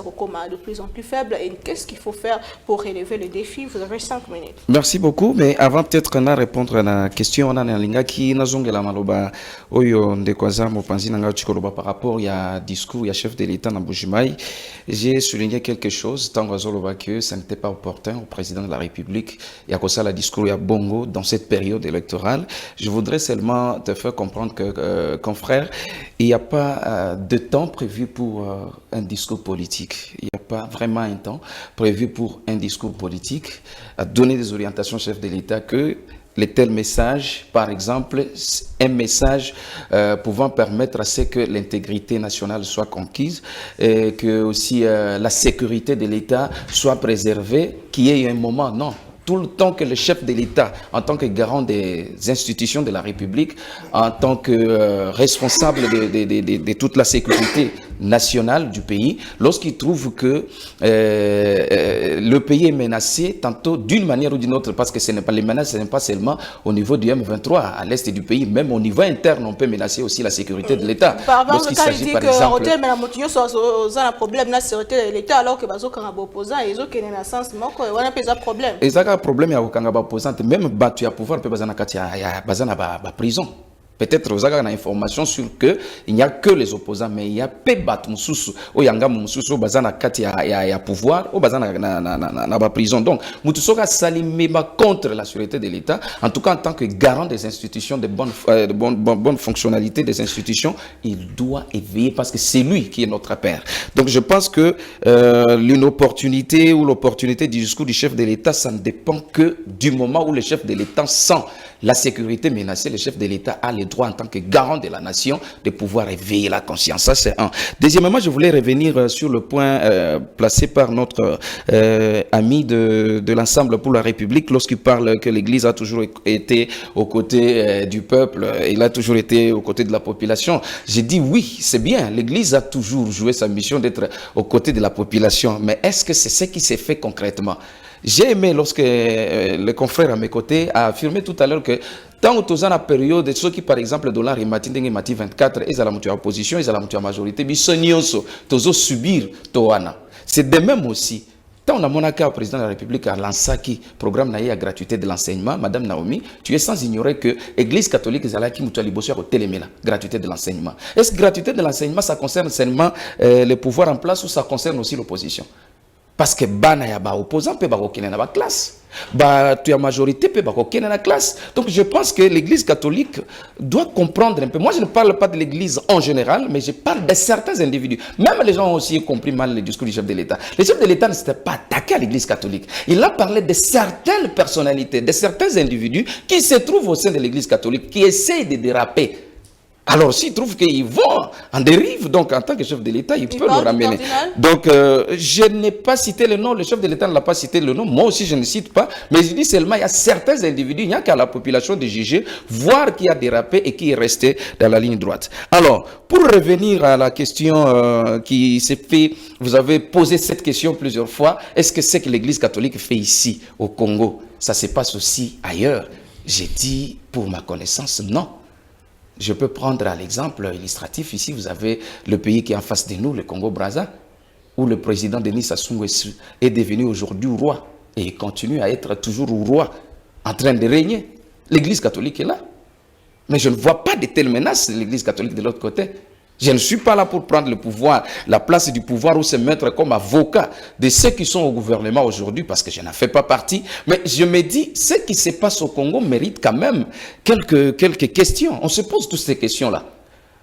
de plus en plus faible et qu'est-ce qu'il faut faire faire pour relever le défi? Vous avez 5 minutes. Merci beaucoup, mais avant peut-être de répondre à la question, on a un linga qui n'a pas maloba oyo ndekwaza mopanzi nanga chikoloba par rapport à discours il y a chef de l'État na Bujumaï. J'ai souligné quelque chose tant que ça n'était pas opportun au président de la République. Il y a ça la discours il y a Bongo dans cette période électorale. Je voudrais seulement te faire comprendre que confrère, il n'y a pas de temps prévu pour un discours politique. Il n'y a pas vraiment un temps prévu pour un discours politique, à donner des orientations au chef de l'État que les tels messages, par exemple, un message pouvant permettre à ce que l'intégrité nationale soit conquise, et que aussi la sécurité de l'État soit préservée, qu'il y ait un moment, non. Tout le temps que le chef de l'État, en tant que garant des institutions de la République, en tant que responsable de toute la sécurité nationale du pays, lorsqu'il trouve que le pays est menacé, tantôt d'une manière ou d'une autre, parce que ce n'est pas les menaces, ce n'est pas seulement au niveau du M23 à l'est du pays, même au niveau interne, on peut menacer aussi la sécurité de l'État. Lorsqu'il s'agit, par exemple, un problème la sécurité de l'État, alors que opposant, ils ont un sens, on a un problème. Problème ya okanga ba opposante même battu ya pouvoir pe bazana kati ya bazana ba prison. Peut-être vous avez une information sur que il n'y a que les opposants, mais il y a peu battu mususu o yanga mususu bazana kati ya pouvoir o bazana na ba prison. Donc mutusoka salimeba contre la sûreté de l'État, en tout cas en tant que garant des institutions de bonne fonctionnalité des institutions, il doit éveiller parce que c'est lui qui est notre père. Donc je pense que l'opportunité du discours du chef de l'État, ça ne dépend que du moment où le chef de l'État sent la sécurité menacée. Le chef de l'État a le droit en tant que garant de la nation de pouvoir éveiller la conscience. Ça c'est un. Deuxièmement, je voulais revenir sur le point placé par notre ami de l'Ensemble pour la République lorsqu'il parle que l'Église a toujours été aux côtés du peuple, il a toujours été aux côtés de la population. J'ai dit oui, c'est bien, l'Église a toujours joué sa mission d'être aux côtés de la population, mais est-ce que c'est ce qui s'est fait concrètement? J'ai aimé lorsque le confrère à mes côtés a affirmé tout à l'heure que tant que dans la période, ceux qui par exemple dans la mati 24, ils ont la opposition, ils ont la majorité, ils sont subir toana. C'est de même aussi. Tant on a mon cas au président de la République à lancé programme naïa gratuité de l'enseignement, Madame Naomi, tu es sans ignorer que l'Église catholique est qui au téléméla, gratuité de l'enseignement. Est-ce que gratuité de l'enseignement, ça concerne seulement le pouvoir en place ou ça concerne aussi l'opposition? Parce que bana ya ba opposant peut ba kokene na ba classe, ba tu as majorité peut ba kokene na classe. Donc je pense que l'Église catholique doit comprendre un peu. Moi je ne parle pas de l'Église en général, mais je parle de certains individus. Même les gens ont aussi compris mal le discours du chef de l'État. Le chef de l'État ne s'était pas attaqué à l'Église catholique. Il a parlé de certaines personnalités, de certains individus qui se trouvent au sein de l'Église catholique, qui essayent de déraper. Alors, s'il trouve qu'ils vont en dérive, donc en tant que chef de l'État, il peut le ramener. Donc, je n'ai pas cité le nom, le chef de l'État ne l'a pas cité le nom, moi aussi je ne cite pas, mais je dis seulement il y a certains individus, il n'y a qu'à la population de juger, voir qui a dérapé et qui est resté dans la ligne droite. Alors, pour revenir à la question qui s'est fait, vous avez posé cette question plusieurs fois, est-ce que c'est que l'Église catholique fait ici, au Congo? Ça se passe aussi ailleurs? J'ai dit, pour ma connaissance, non. Je peux prendre à l'exemple illustratif, ici vous avez le pays qui est en face de nous, le Congo-Brazza, où le président Denis Sassou Nguesso est devenu aujourd'hui roi, et il continue à être toujours roi, en train de régner. L'Église catholique est là. Mais je ne vois pas de telles menaces de l'Église catholique de l'autre côté. Je ne suis pas là pour prendre le pouvoir, la place du pouvoir ou se mettre comme avocat de ceux qui sont au gouvernement aujourd'hui parce que je n'en fais pas partie. Mais je me dis, ce qui se passe au Congo mérite quand même quelques questions. On se pose toutes ces questions-là.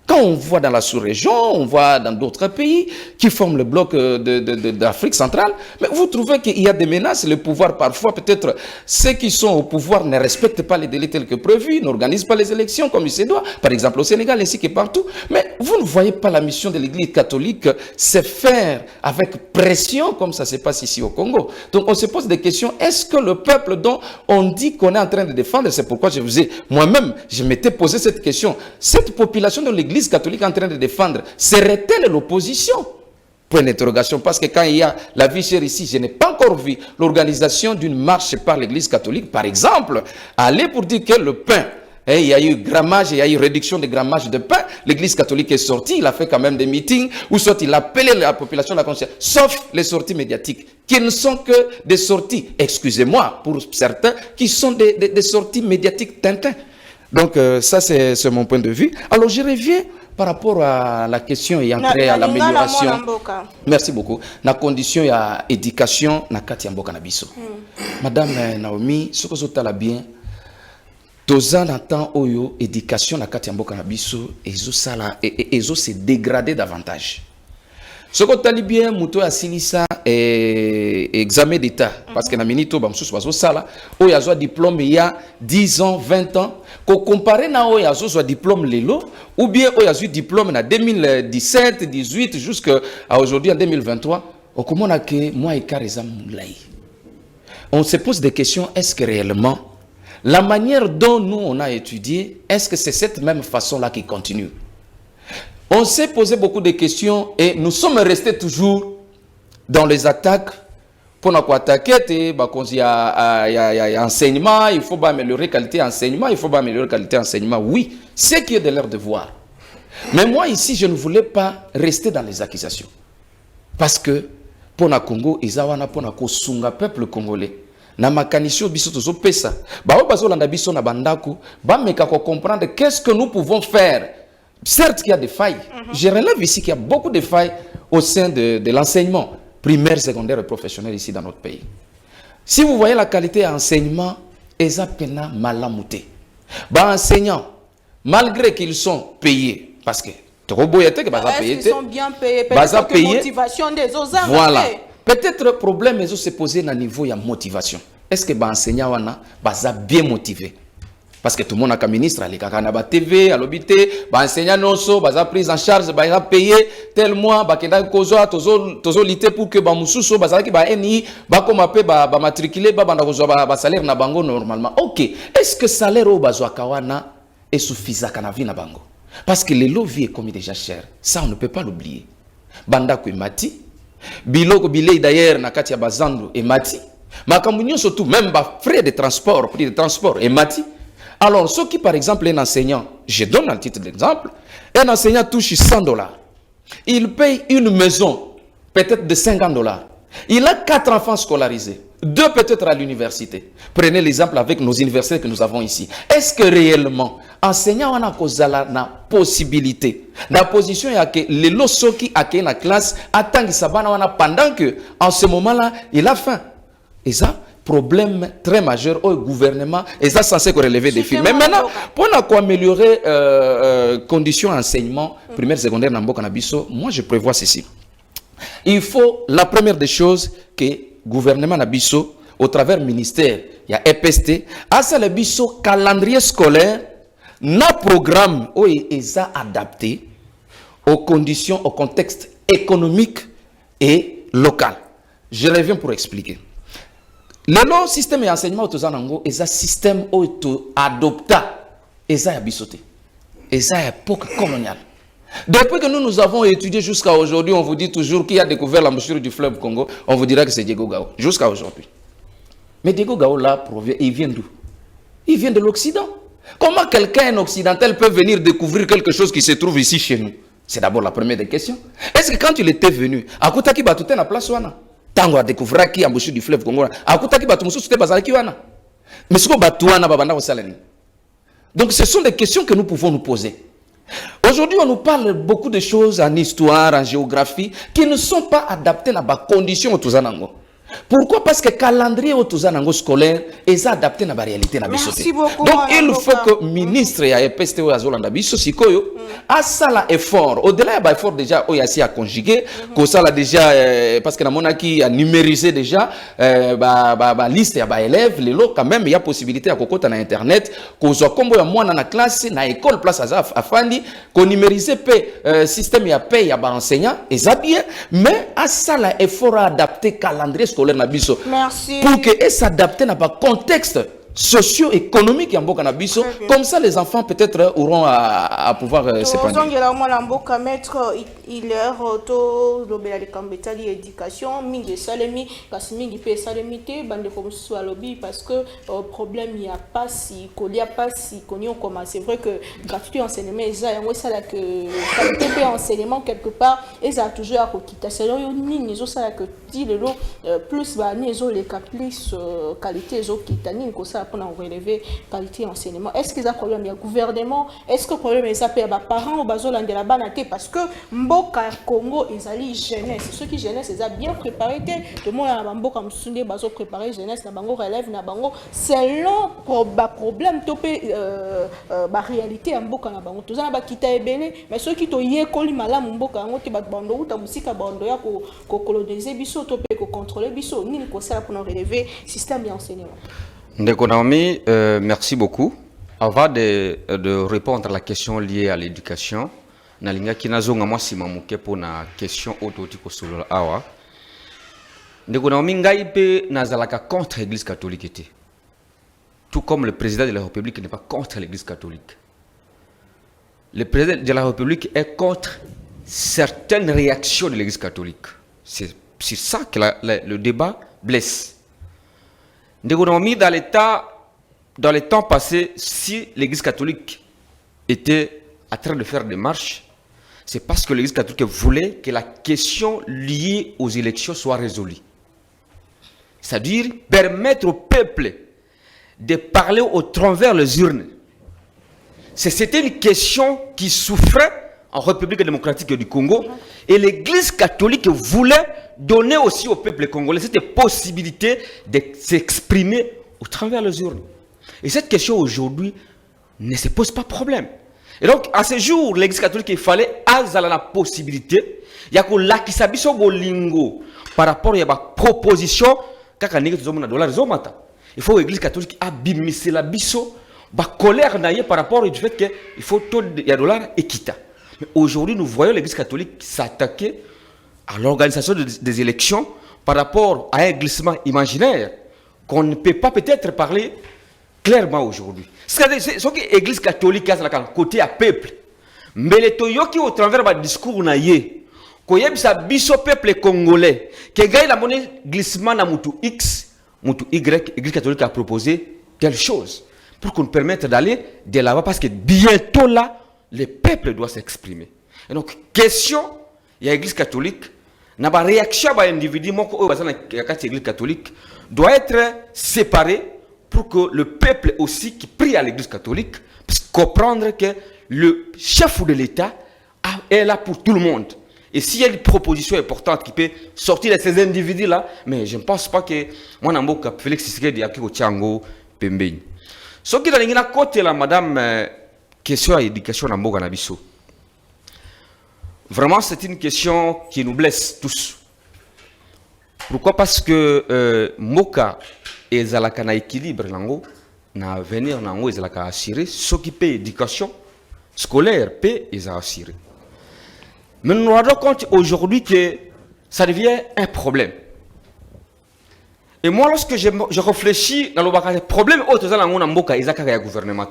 Quand on voit dans la sous-région, on voit dans d'autres pays qui forment le bloc d'Afrique centrale, mais vous trouvez qu'il y a des menaces, le pouvoir parfois, peut-être ceux qui sont au pouvoir ne respectent pas les délais tels que prévus, n'organisent pas les élections comme il se doit, par exemple au Sénégal ainsi que partout. Mais vous ne voyez pas la mission de l'Église catholique se faire avec pression comme ça se passe ici au Congo. Donc on se pose des questions, est-ce que le peuple dont on dit qu'on est en train de défendre, c'est pourquoi je vous ai, moi-même, je m'étais posé cette question, cette population de l'Église catholique en train de défendre, serait-elle l'opposition? Point d'interrogation, parce que quand il y a la vie chère ici, je n'ai pas encore vu l'organisation d'une marche par l'Église catholique, par exemple, aller pour dire que le pain Et il y a eu grammage, il y a eu réduction de grammage de pain. L'Église catholique est sortie, il a fait quand même des meetings, où soit il a appelé la population à la conscience, sauf les sorties médiatiques, qui ne sont que des sorties, excusez-moi pour certains, qui sont des sorties médiatiques Tintin. Donc ça c'est mon point de vue. Alors je reviens par rapport à la question et entrer à l'amélioration. Merci beaucoup. La condition il y a éducation na kati ya mboka na biso. Madame Naomi, ce que vous avez bien, toza na temps oyo éducation na kati ya mboka na biso ezo se dégrader davantage. Ce que vous avez bien, muto ya silisa examen d'état parce que na minito ba msusu bazo sala oyo azwa diplôme il y a 10 ans, 20 ans. Ko comparer na oyo azwa diplôme lelo ou bien oyo azwa diplôme na 2017, 18 jusqu'à aujourd'hui en 2023, on komona ke moi ekareza mulai. On se pose des questions, est-ce que réellement la manière dont nous on a étudié, est-ce que c'est cette même façon-là qui continue? On s'est posé beaucoup de questions et nous sommes restés toujours dans les attaques. Pour nous attaquer, il y a enseignement, il faut améliorer la qualité d'enseignement, il faut améliorer la qualité d'enseignement. Oui, c'est qui est de leur devoir. Mais moi ici, je ne voulais pas rester dans les accusations. Parce que pour le Congo, ils ont pour le peuple congolais. Na makanisho biso tozo pesa. Ba o bazo landa biso na bandako, ba meka ko comprendre qu'est-ce que nous pouvons faire. Certes qu'il y a des failles. Je relève ici qu'il y a beaucoup de failles au sein de l'enseignement primaire, secondaire et professionnel ici dans notre pays. Si vous voyez la qualité d'enseignement, ils ont pena malamouté. Bah enseignants, malgré qu'ils sont payés, parce que est-ce qu'ils sont bien payés? Peut-être que motivation des autres. Voilà. Peut-être le problème est se poser à niveau de motivation. Est-ce que les enseignants sont bien motivés? Parce que tout le monde a un ministre, les kakana TV, à l'obité, les enseignants non sont pris en charge, ils payé tel mois, ils ont lité pour que les moussous, ils matriculé, ils salaire na bango normalement. Ok. Est-ce que le salaire au kawana est suffisant à la vie na bango? Parce que les lots vie est comme déjà cher. Ça, on ne peut pas l'oublier. Banda ko mati, biloko bilei d'ailleurs na kati ya bazando et mati. Makamunyo surtout même frais de transport, prix de transport et mati. Alors, ceux qui, par exemple, un enseignant, je donne un titre d'exemple, un enseignant touche $100. Il paye une maison, peut-être de $50. Il a 4 enfants scolarisés, 2 peut-être à l'université. Prenez l'exemple avec nos universités que nous avons ici. Est-ce que réellement, enseignant a une possibilité, la position est que les lots qui accueillent la classe attendent pendant que, en ce moment-là, il a faim. Et ça, problème très majeur au gouvernement et ça censé relever des défis. Mais maintenant, pour améliorer conditions d'enseignement primaire, secondaire, moi je prévois ceci. Il faut, la première des choses, que le gouvernement Nabiso, au travers du ministère, il y a EPST, a ça le biso calendrier scolaire, un programme où il est adapté aux conditions, au contexte économique et local. Je reviens pour expliquer. Le système d'enseignement est un système adopté. Et un bisoté. Et ça est époque coloniale. Depuis que nous avons étudié jusqu'à aujourd'hui, on vous dit toujours qui a découvert la mouchure du fleuve Congo, on vous dira que c'est Diego Gao. Jusqu'à aujourd'hui. Mais Diego Gao là, il vient d'où? Il vient de l'Occident. Comment quelqu'un occidental peut venir découvrir quelque chose qui se trouve ici chez nous? C'est d'abord la première des questions. Est-ce que quand il était venu, à Koutaki Batouté na place wana? Tango a découvert qui a mouchu du fleuve Congo. Akutaki batu musu c'était bazalaki wana. Mais ce que batuana babanda osaleni. Donc ce sont des questions que nous pouvons nous poser. Aujourd'hui, on nous parle beaucoup de choses en histoire, en géographie qui ne sont pas adaptées à la condition au Touzanango. Pourquoi? Parce que le calendrier au Touzanango scolaire est adapté à la réalité. Merci beaucoup. Donc il faut que le ministre et EPST ou Azolanda Bisso Sikoyo a ça l'effort. Au-delà de l'effort déjà, il y a aussi à conjuguer, que ça là déjà parce que la monarchie a numérisé déjà la liste des élèves, les lots quand même il y a possibilité à cocoter na internet, qu'on soit comme moi dans la classe, na école place à Fandi, qu'on numérise le système ya paye ya enseignant et ça bien, mais à ça l'effort à adapter calendrier scolaire. Merci. Pour que s'adapter à un contexte socio-économique en Bokanabiso, comme ça les enfants peut-être auront à pouvoir s'épanouir. Maître il est to lobela de kambetali éducation mingi salemi kasi mingi pe salemi te bande comme soit lobby parce que problème il y a pas si kolia pas si konyo comme c'est vrai que gratuité enseignement ça yango ça là que qualité pe enseignement quelque part et ça toujours à kokita c'est là ni nizo ça que dit le plus ba nizo les plus qualité zo kitani ko ça pour relever qualité enseignement est-ce qu'ils a problème il gouvernement est-ce que problème ça peut ba parents ou bazolandela bana te parce que mboka Congo ezali jeunesse ceux qui jeunesse ils a bien préparé te monde na mboka msunde bazo préparer jeunesse na bango relève na bango selon problème topé ba réalité ya mboka na bango tozana ba kita ebele mais ceux qui to yekoli malamu mboka yango te ba bando uta musika bando ya ko coloniser biso topé ko contrôler biso nini ko ça pour relever système d'enseignement. Ndeko Naomi, merci beaucoup. Avant de répondre à la question liée à l'éducation, nalinga kinazonga moi simamuke pour na question autoti ko solo awa. Ndeko Naomi ngai pe nazalaka contre l'église catholique. Tout comme le président de la République n'est pas contre l'église catholique. Le président de la République est contre certaines réactions de l'église catholique. C'est ça que le débat blesse. Ndeko Naomi dans les temps passés, si l'église catholique était en train de faire des marches, c'est parce que l'église catholique voulait que la question liée aux élections soit résolue. C'est-à-dire permettre au peuple de parler au travers les urnes. C'était une question qui souffrait en République démocratique du Congo et l'église catholique voulait donner aussi au peuple congolais cette possibilité de s'exprimer au travers les urnes. Et cette question aujourd'hui ne se pose pas problème. Et donc, à ce jour, l'église catholique, il fallait avoir la possibilité, il y a que l'akisabiso bolingo par rapport à la proposition, il faut que l'église catholique abimise la biso, colère par rapport au fait qu'il faut qu'il y a dollar équitable. Mais aujourd'hui, nous voyons l'église catholique s'attaquer à l'organisation des élections par rapport à un glissement imaginaire qu'on ne peut pas peut-être parler clairement aujourd'hui. C'est ce que l'église catholique a côté à peuple. Mais les toyoki au travers du discours naïe, qu'on y a biso peuple congolais, que gagne la monnaie glissement na mutu X, mutu Y, l'église catholique a proposé telle chose pour qu'on permette d'aller de là-bas parce que bientôt là, le peuple doit s'exprimer. Et donc, question, il y a l'église catholique, la réaction à l'individu, l'église catholique, doit être séparée pour que le peuple aussi qui prie à l'église catholique puisse comprendre que le chef de l'État est là pour tout le monde. Et s'il y a une proposition importante qui peut sortir de ces individus-là, mais je ne pense pas que moi, Félix Tshisekedi a au Tchango, Pembeni. Ce qui est dans côté là, madame, question à l'éducation dans Mboga Nabiso. Vraiment, c'est une question qui nous blesse tous. Pourquoi? Parce que Moka et Zalaka na équilibre nango, na avenir nango Zalaka assuré, ce qui paye éducation scolaire paye et assuré. Mais nous nous rendons compte aujourd'hui que ça devient un problème. Et moi, lorsque je réfléchis dans le problème, gouvernement,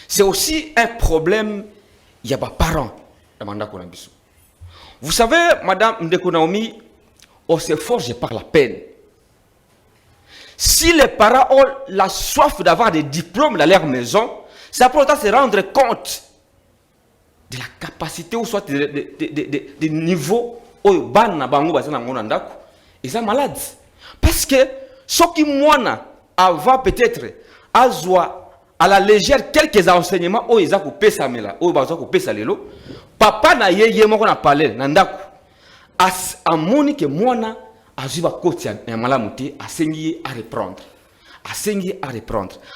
c'est aussi un problème, il y a des parents. Vous savez, madame Ndeko Naomi, on se forge par la peine. Si les parents ont la soif d'avoir des diplômes dans leur maison, c'est important de se rendre compte de la capacité ou soit des niveaux où ils sont malades. Parce que ce qui moi avant peut-être à la légère quelques enseignements où ils ont coupé ça mais là où ils ont coupé ça lelo papa na yeye moko na parler na ndako a moni que moi na azuba koti ya malamu te asengi à reprendre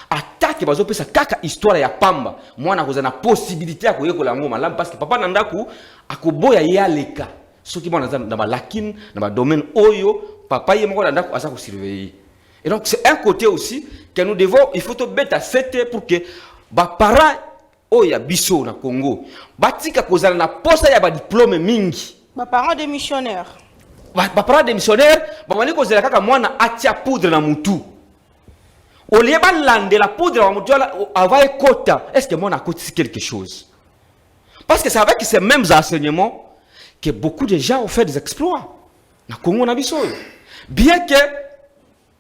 attaque bazo pesa kaka histoire ya pamba mwana koza na possibilité ya koyekola ngo malamu parce que papa na ndako akoboya ye aleka soki mwana na ba lakine na ba domaine oyo papa ye moko na ndako asa ko surveiller. Et donc c'est un côté aussi que nous devons, il faut te mettre à 7 pour que ba parents oya biso na Congo batika kozala na poste ya ba diplôme mingi ba parents des missionnaires ba parents des missionnaires ba mani kozala kaka mwana atia poudre na mutu au lieu de la poudre na mutu avant ekota est-ce que mwana akoti quelque chose parce que c'est avec ces mêmes enseignements que beaucoup de gens ont fait des exploits. Na Congo na biso. Bien que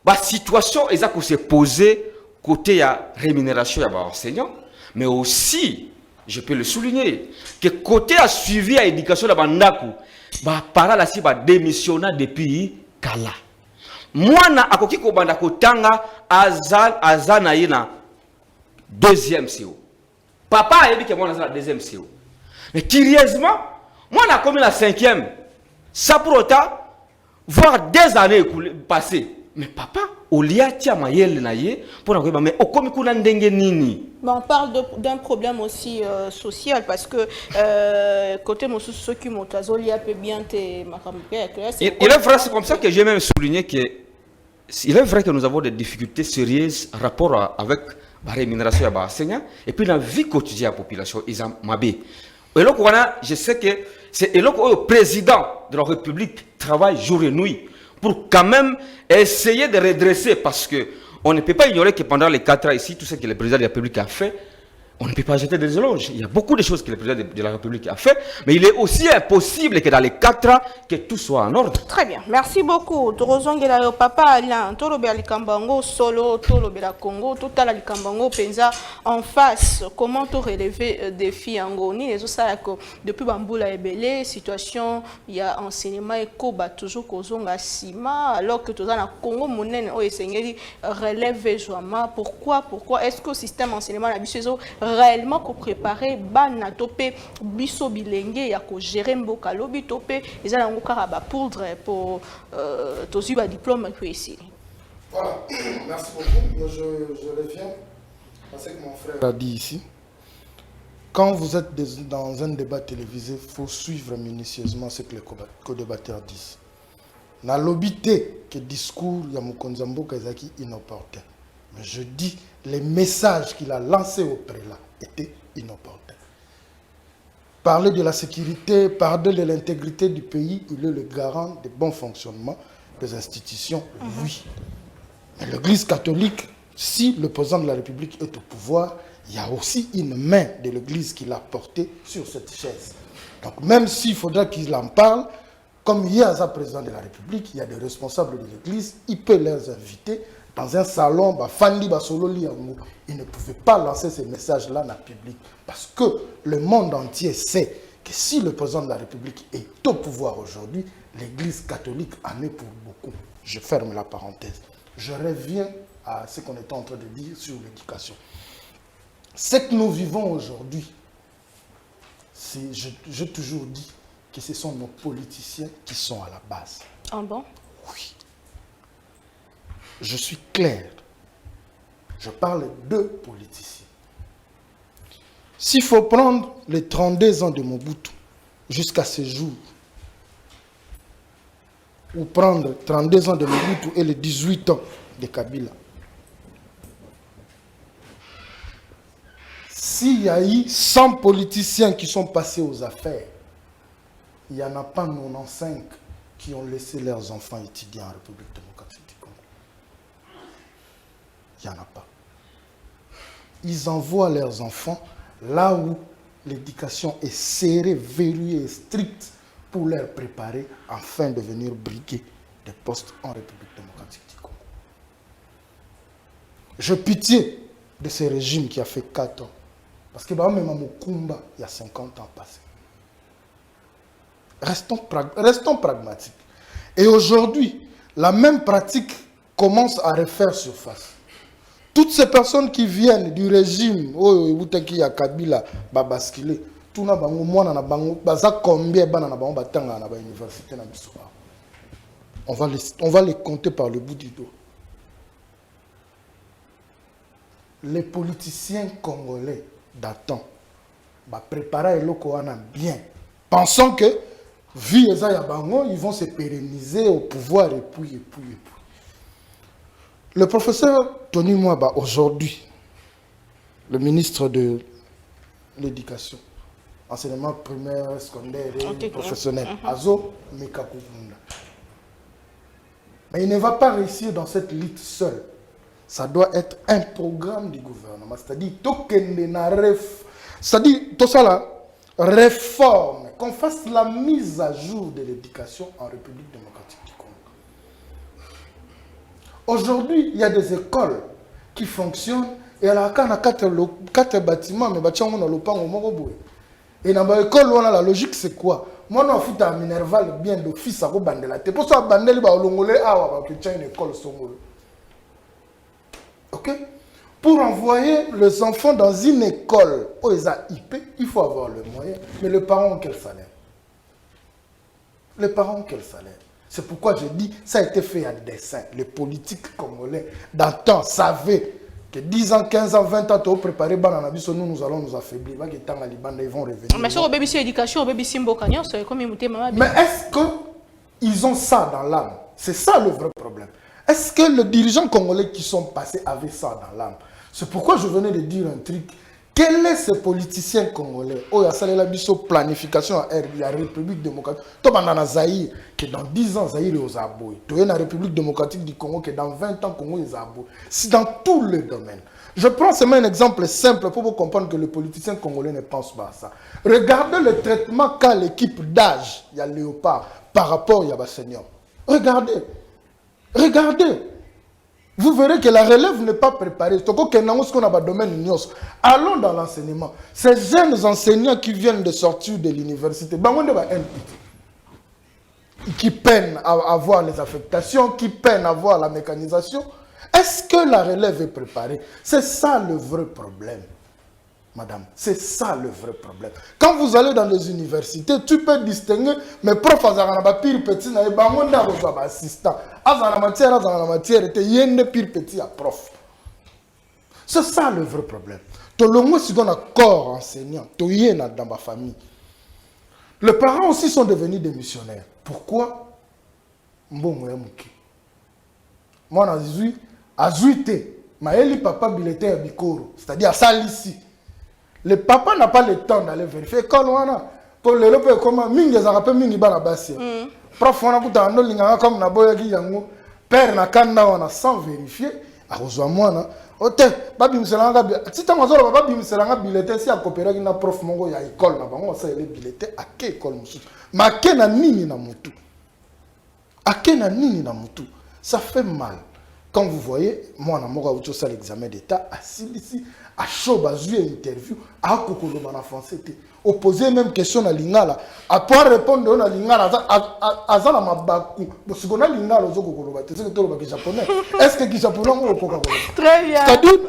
la situation est se poser côté la rémunération des enseignants, mais aussi, je peux le souligner, que côté a suivi à l'éducation de Bandaku, les parents ont démissionné depuis Kala. Moi, na akoki ko bandako tanga azana yena deuxième CO. Papa a dit que moi na deuxième CO. Mais curieusement, moi na commis la cinquième. Ça pour autant, voire des années passées. Mais papa, au lieu tia mayel na ye pour na mais o komi kuna ndenge nini. On parle d'un problème aussi social parce que côté Moussou Soki Motazoli a peu bien te il est vrai, c'est comme ça que j'ai même souligné que il est vrai que nous avons des difficultés sérieuses en rapport avec la rémunération des enseignants et puis la vie quotidienne de la population. Ils ont mabé. Et là, je sais que c'est le président de la République travaille jour et nuit pour quand même essayer de redresser parce que on ne peut pas ignorer que pendant les 4 ans ici, tout ce que le président de la République a fait, on ne peut pas jeter des éloges. Il y a beaucoup de choses que le président de la République a fait, mais il est aussi impossible que dans les 4 ans, que tout soit en ordre. Très bien, merci beaucoup. Torozongela papa Alain, Tolobela Likambango, Solo, Tolobela Congo, Totala Likambango, Penza en face. Comment tu relever défi en Goni? Les autres, depuis Bamboula et Belé, situation, il y a enseignement et Koba, toujours Kozonga Sima, alors que tout dans le Congo, Mounen, Oesengeli, relève Joama. Pourquoi est-ce que le système enseignement a réellement qu'on préparer bana topé biso bilenge ya ko gérer mboka lobi topé ils ont encore ba poudre pour tosi ba diplôme ici. Voilà, merci beaucoup. Je reviens à ce que mon frère a dit ici. Quand vous êtes dans un débat télévisé, il faut suivre minutieusement ce que les co-débatteurs disent. Na lobité que discours ya Mokonzambo Kazaki inopportun. Mais je dis, les messages qu'il a lancés au prélat étaient inopportuns. Parler de la sécurité, parler de l'intégrité du pays, il est le garant du bon fonctionnement des institutions, oui. Mais l'Église catholique, si le président de la République est au pouvoir, il y a aussi une main de l'Église qu'il a portée sur cette chaise. Donc même s'il faudra qu'il en parle, comme il y a un président de la République, il y a des responsables de l'Église, il peut les inviter dans un salon, il ne pouvait pas lancer ces messages-là dans le public. Parce que le monde entier sait que si le président de la République est au pouvoir aujourd'hui, l'Église catholique en est pour beaucoup. Je ferme la parenthèse. Je reviens à ce qu'on était en train de dire sur l'éducation. Ce que nous vivons aujourd'hui, j'ai toujours dit que ce sont nos politiciens qui sont à la base. Ah bon? Oui. Je suis clair. Je parle de politiciens. S'il faut prendre les 32 ans de Mobutu jusqu'à ce jour, ou prendre 32 ans de Mobutu et les 18 ans de Kabila, s'il y a eu 100 politiciens qui sont passés aux affaires, il n'y en a pas 95 qui ont laissé leurs enfants étudier en République démocratique du Congo. Il n'y en a pas. Ils envoient leurs enfants là où l'éducation est serrée, verrouillée et stricte pour les préparer afin de venir briguer des postes en République démocratique du Congo. Je pitié de ce régime qui a fait 4 ans. Parce que même à Mokumba, il y a 50 ans passés. Restons pragmatiques. Et aujourd'hui, la même pratique commence à refaire surface. Toutes ces personnes qui viennent du régime, on va les compter par le bout du doigt. Les politiciens congolais d'attente préparer le Koana bien, pensant que, vu les Ayabango, ils vont se pérenniser au pouvoir et puis. Le professeur Tony Mwaba, aujourd'hui, le ministre de l'Éducation, enseignement primaire, secondaire et professionnel, Azo Mekakoukounda. Mais il ne va pas réussir dans cette lutte seule. Ça doit être un programme du gouvernement. C'est-à-dire, tout ça là, réforme, qu'on fasse la mise à jour de l'éducation en République démocratique du Congo. Aujourd'hui, il y a des écoles qui fonctionnent et à la carte, quatre bâtiments, mais bâtiments dans le pan au Moroboé. Et dans l'école, la logique c'est quoi? Moi, je suis un Minerval bien d'office à Robandela. C'est pour ça que je suis un une école. Ok? Pour envoyer les enfants dans une école où ils ont IP, il faut avoir le moyen. Mais les parents ont quel salaire? Les parents ont quel salaire? C'est pourquoi je dis, ça a été fait à dessein. Les politiques congolais, d'antan, savaient que 10 ans, 15 ans, 20 ans, tu as préparé, nous allons nous affaiblir. Ils vont revenir. Mais sur l'éducation, mais est-ce qu'ils ont ça dans l'âme? C'est ça le vrai problème. Est-ce que les dirigeants congolais qui sont passés avaient ça dans l'âme? C'est pourquoi je venais de dire un truc. Quel est ce politicien congolais? Oh, il y a la planification à la République démocratique. Tu as Zaïre, que dans 10 ans, Zaïre est aux abois. Tu as la République démocratique du Congo, que dans 20 ans, Congo est aux abois. C'est dans tous les domaines. Je prends seulement un exemple simple pour vous comprendre que le politicien congolais ne pense pas à ça. Regardez le traitement qu'a l'équipe d'âge, il y a Léopard, par rapport à Seigneur. Regardez. Regardez. Vous verrez que la relève n'est pas préparée. Allons dans l'enseignement. Ces jeunes enseignants qui viennent de sortir de l'université, qui peinent à avoir les affectations, qui peinent à avoir la mécanisation, est-ce que la relève est préparée? C'est ça le vrai problème, madame. C'est ça le vrai problème. Quand vous allez dans les universités, tu peux distinguer mes profs à pire petit, assistant. La matière était pire petit à prof. C'est ça le vrai problème. Tu as un corps enseignant, tu es dans ma famille. Les parents aussi sont devenus des missionnaires. Pourquoi? Moi, je papa bulletin à Bikoro, c'est-à-dire à Salissi. Le papa n'a pas le temps d'aller vérifier. Pour le lopé, comment mingi zarape mingi bana basi. Prof on a kuta ando linganga comme na boya ki yango. Père na kanda wana sans vérifier. A kozwa mwana. Ote babi mselanga bi. Tita ngazolo babi mselanga bulletin si a coopérer na prof mongo ya école na bango ça les bulletin à quelle école mususu. Ma kena nini na mutu. A kena nini na mutu. Ça fait mal. Quand vous voyez, moi, je suis à l'examen d'État, à Silisi, à Choba, j'ai une interview, à Kokolo, en français, opposer même question à Lingala, à pouvoir répondre à Lingala, à Zana Mabaku, parce qu'on a Lingala aux Kokolo, c'est japonais. Est-ce que les japonais ont au Kokolo? Très bien. C'est-à-dire,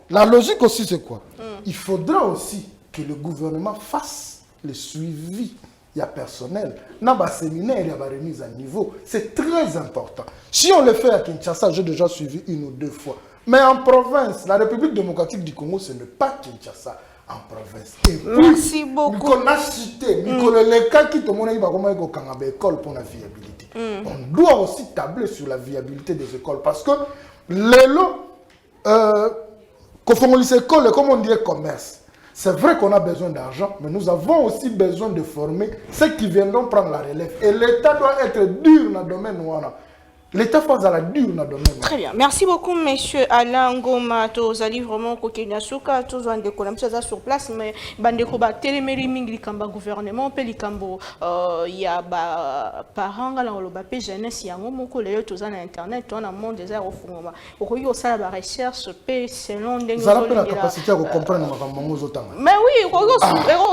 la logique aussi, c'est quoi? Il faudra aussi que le gouvernement fasse le suivi. Il y a personnel. Dans le séminaire, il y a la remise à niveau. C'est très important. Si on le fait à Kinshasa, j'ai déjà suivi 1 ou 2 fois. Mais en province, la République démocratique du Congo, ce n'est pas Kinshasa. En province. Et puis, merci beaucoup. On a cité, les cas qui te montrent une école pour la viabilité. On doit aussi tabler sur la viabilité des écoles. Parce que les lots, quand on lit écoles, comme on dirait commerce, c'est vrai qu'on a besoin d'argent, mais nous avons aussi besoin de former ceux qui viendront prendre la relève. Et l'État doit être dur dans le domaine où on a. L'État fait à la dure dans le domaine. Très bien. Merci beaucoup, monsieur Alain Ngoma. Tous allez vraiment Kokenasuka, tous ont des collègues sur place, mais bandeko ba téléméri mingi kamba gouvernement, pe likambo ya ba parents la oloba pe jeunesse yango moko leyo tous en internet, on a monde des airs au fond. Okoyo sala ba recherche pe selon ndenge ça a la capacité à comprendre makambo zotanga. Mais oui, okoyo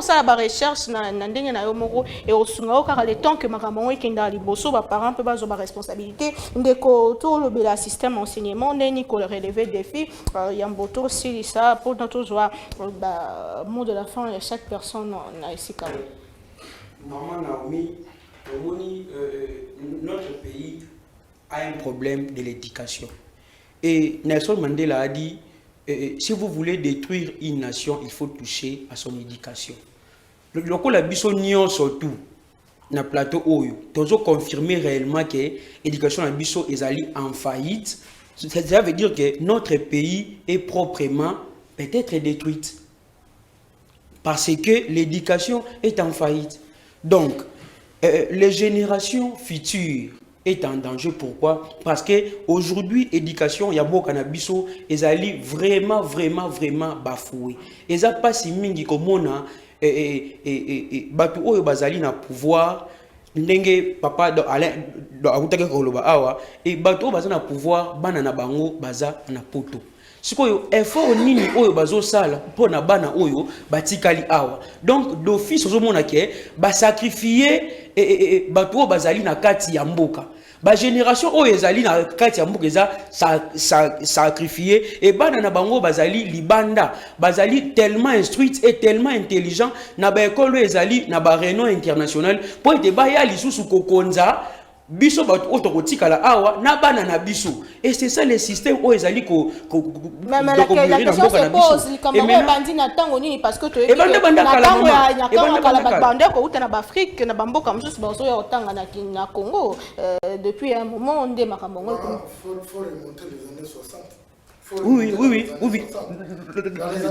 sala ba recherche na ndenge na yo moko et osunga car le temps que makambo ekenda liboso ba parents pe bazo ba responsabilité. Ndeko tout le système enseignement n'est que le relevé défi yamboto si ça pour notre joie mot de la fin de chaque personne n'a ici quand même. Normalement Naomi, notre pays a un problème de l'éducation et Nelson Mandela a dit si vous voulez détruire une nation il faut toucher à son éducation. Le local a bisogno surtout na plateau oyo tozo confirmer réellement que l'éducation na biso ezali en faillite. Ça veut dire que notre pays est proprement peut-être détruite parce que l'éducation est en faillite. Donc les générations futures est en danger. Pourquoi? Parce que aujourd'hui l'éducation ya boka na biso ezali vraiment bafoué. Eza pas si mingi komona bato oyo bazali na pouvoir ndenge papa Alain akutaki koloba awa et bato oyo baza na pouvoir bana na bango baza na poto sikoyo effort nini oyo bazosala mpo na bana oyo batikali awa donc d'office ozomona ke basacrifier bato oyo bazali na kati ya mboka ba génération oyo ezali na kati ya mboka eza sacrifier et bana na bango bazali libanda bazali tellement instruite et tellement intelligent na ba école ezali na ba renom international po ete baya lisusu kokonza biso bato oto kotikala awa na bana na biso et c'est ça le système oyo ezali ko mais la question se pose comme on bandi na tango nini parce que to et banda tango ya kala banda ko uta na Afrique na bamboka msusu bazo ya otanga na Congo depuis un moment on démarre mongo faut remonter les années 60. Oui.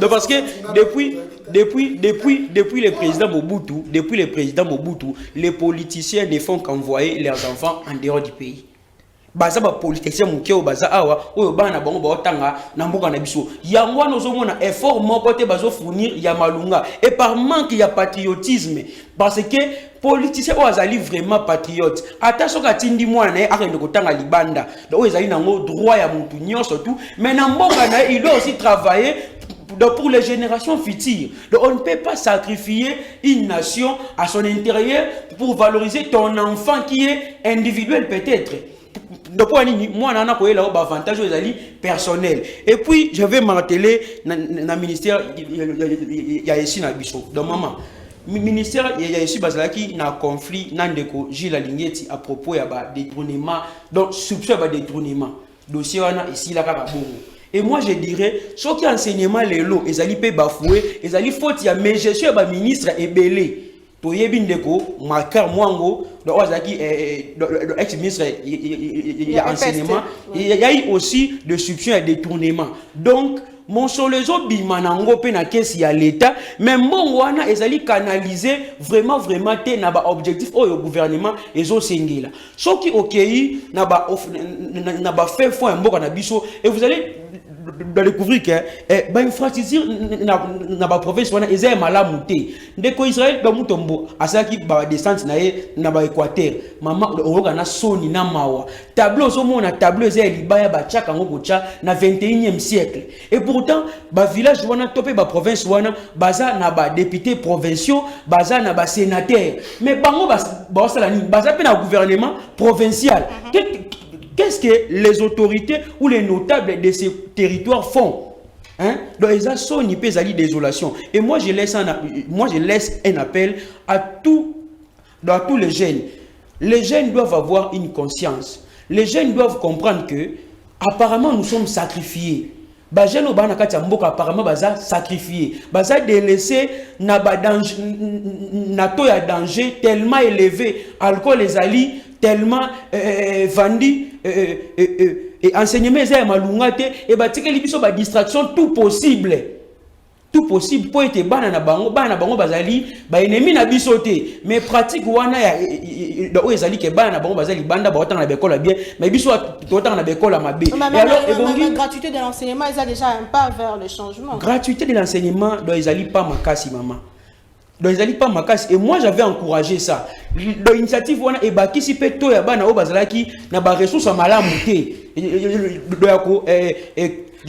Parce que depuis le président Mobutu, les politiciens ne font qu'envoyer leurs enfants en dehors du pays. Baza ba politicien mukeo baza awa oyo bana bango ba otanga na mboka na biso yango nozomona effort moko te bazo fournir ya malunga et par manque ya patriotisme parce que politicien oyo azali vraiment patriote ata soka tindi mwana na akende kotanga libanda oyo ezali nango droit ya mutu nyonso tout mais na mboka na il doit aussi travailler pour les générations futures. Donc on ne peut pas sacrifier une nation à son intérieur pour valoriser ton enfant qui est individuel peut-être. Donc moi nana ko ela ba avantage ezali personnel et puis je vais marteler na ministère ya ici na biso donc maman ministère ya ici bazalaki na conflit na ndeko Gilles Alingeti à propos ya ba détournement donc soupçon ba détournement dossier wana ici la kaka bongo et moi je dirais ce qui enseignement les lots ezali pe bafoué ezali faute ya mais je suis ba ministre ebelé toyebi ndeko Makar Mwango do ozaki ex-ministre il y a enseignement il y a eu aussi de soupçons et détournement donc mon solezo bimanango pe na caisse ya l'état mais mon wana ezali canaliser vraiment te na ba objectif au gouvernement ezo sengela soki okei na ba fait fond mboka na biso et vous allez découvrir que ba infrastructure na ba province wana ezay malamu te ndeko Israël ba mutombo asaki ba descente na ye na ba Équateur mama oyoka na soni na mawa tableau zo mona tableau ezay libaya ba tchaka ngo kocha na 21e siècle et pourtant ba village wana topé ba province wana baza na ba députés provinciaux baza na ba sénateurs mais bango ba sala ni baza pe na gouvernement provincial. Qu'est-ce que les autorités ou les notables de ces territoires font? Hein? Donc, ils sont ni pesali désolation. Et moi, je laisse un appel à tous les jeunes. Les jeunes doivent avoir une conscience. Les jeunes doivent comprendre que, apparemment, nous sommes sacrifiés. Ba jeunes au banakati mboka apparemment baza sacrifiés. Baza délaissé na ba danger, na to ya danger tellement élevé. Alcool les ali tellement vendu et enseignement ezaya malunga te et batikeli biso ba distraction tout possible pour être bana na bango bazali ba ennemi na biso te mais pratique wana ya o ezali ke bana na bango bazali banda ba otanga na bekola bien mais biso otanga na bekola mabe et alors la gratuité de l'enseignement est déjà un pas vers le changement. Gratuité de l'enseignement do ezali pas makasi maman. Donc ils allaient pas ma casse et moi j'avais encouragé ça. L'initiative wana et bakisi pe to ya bana o bazalaki na ba ressources à malamu te. Do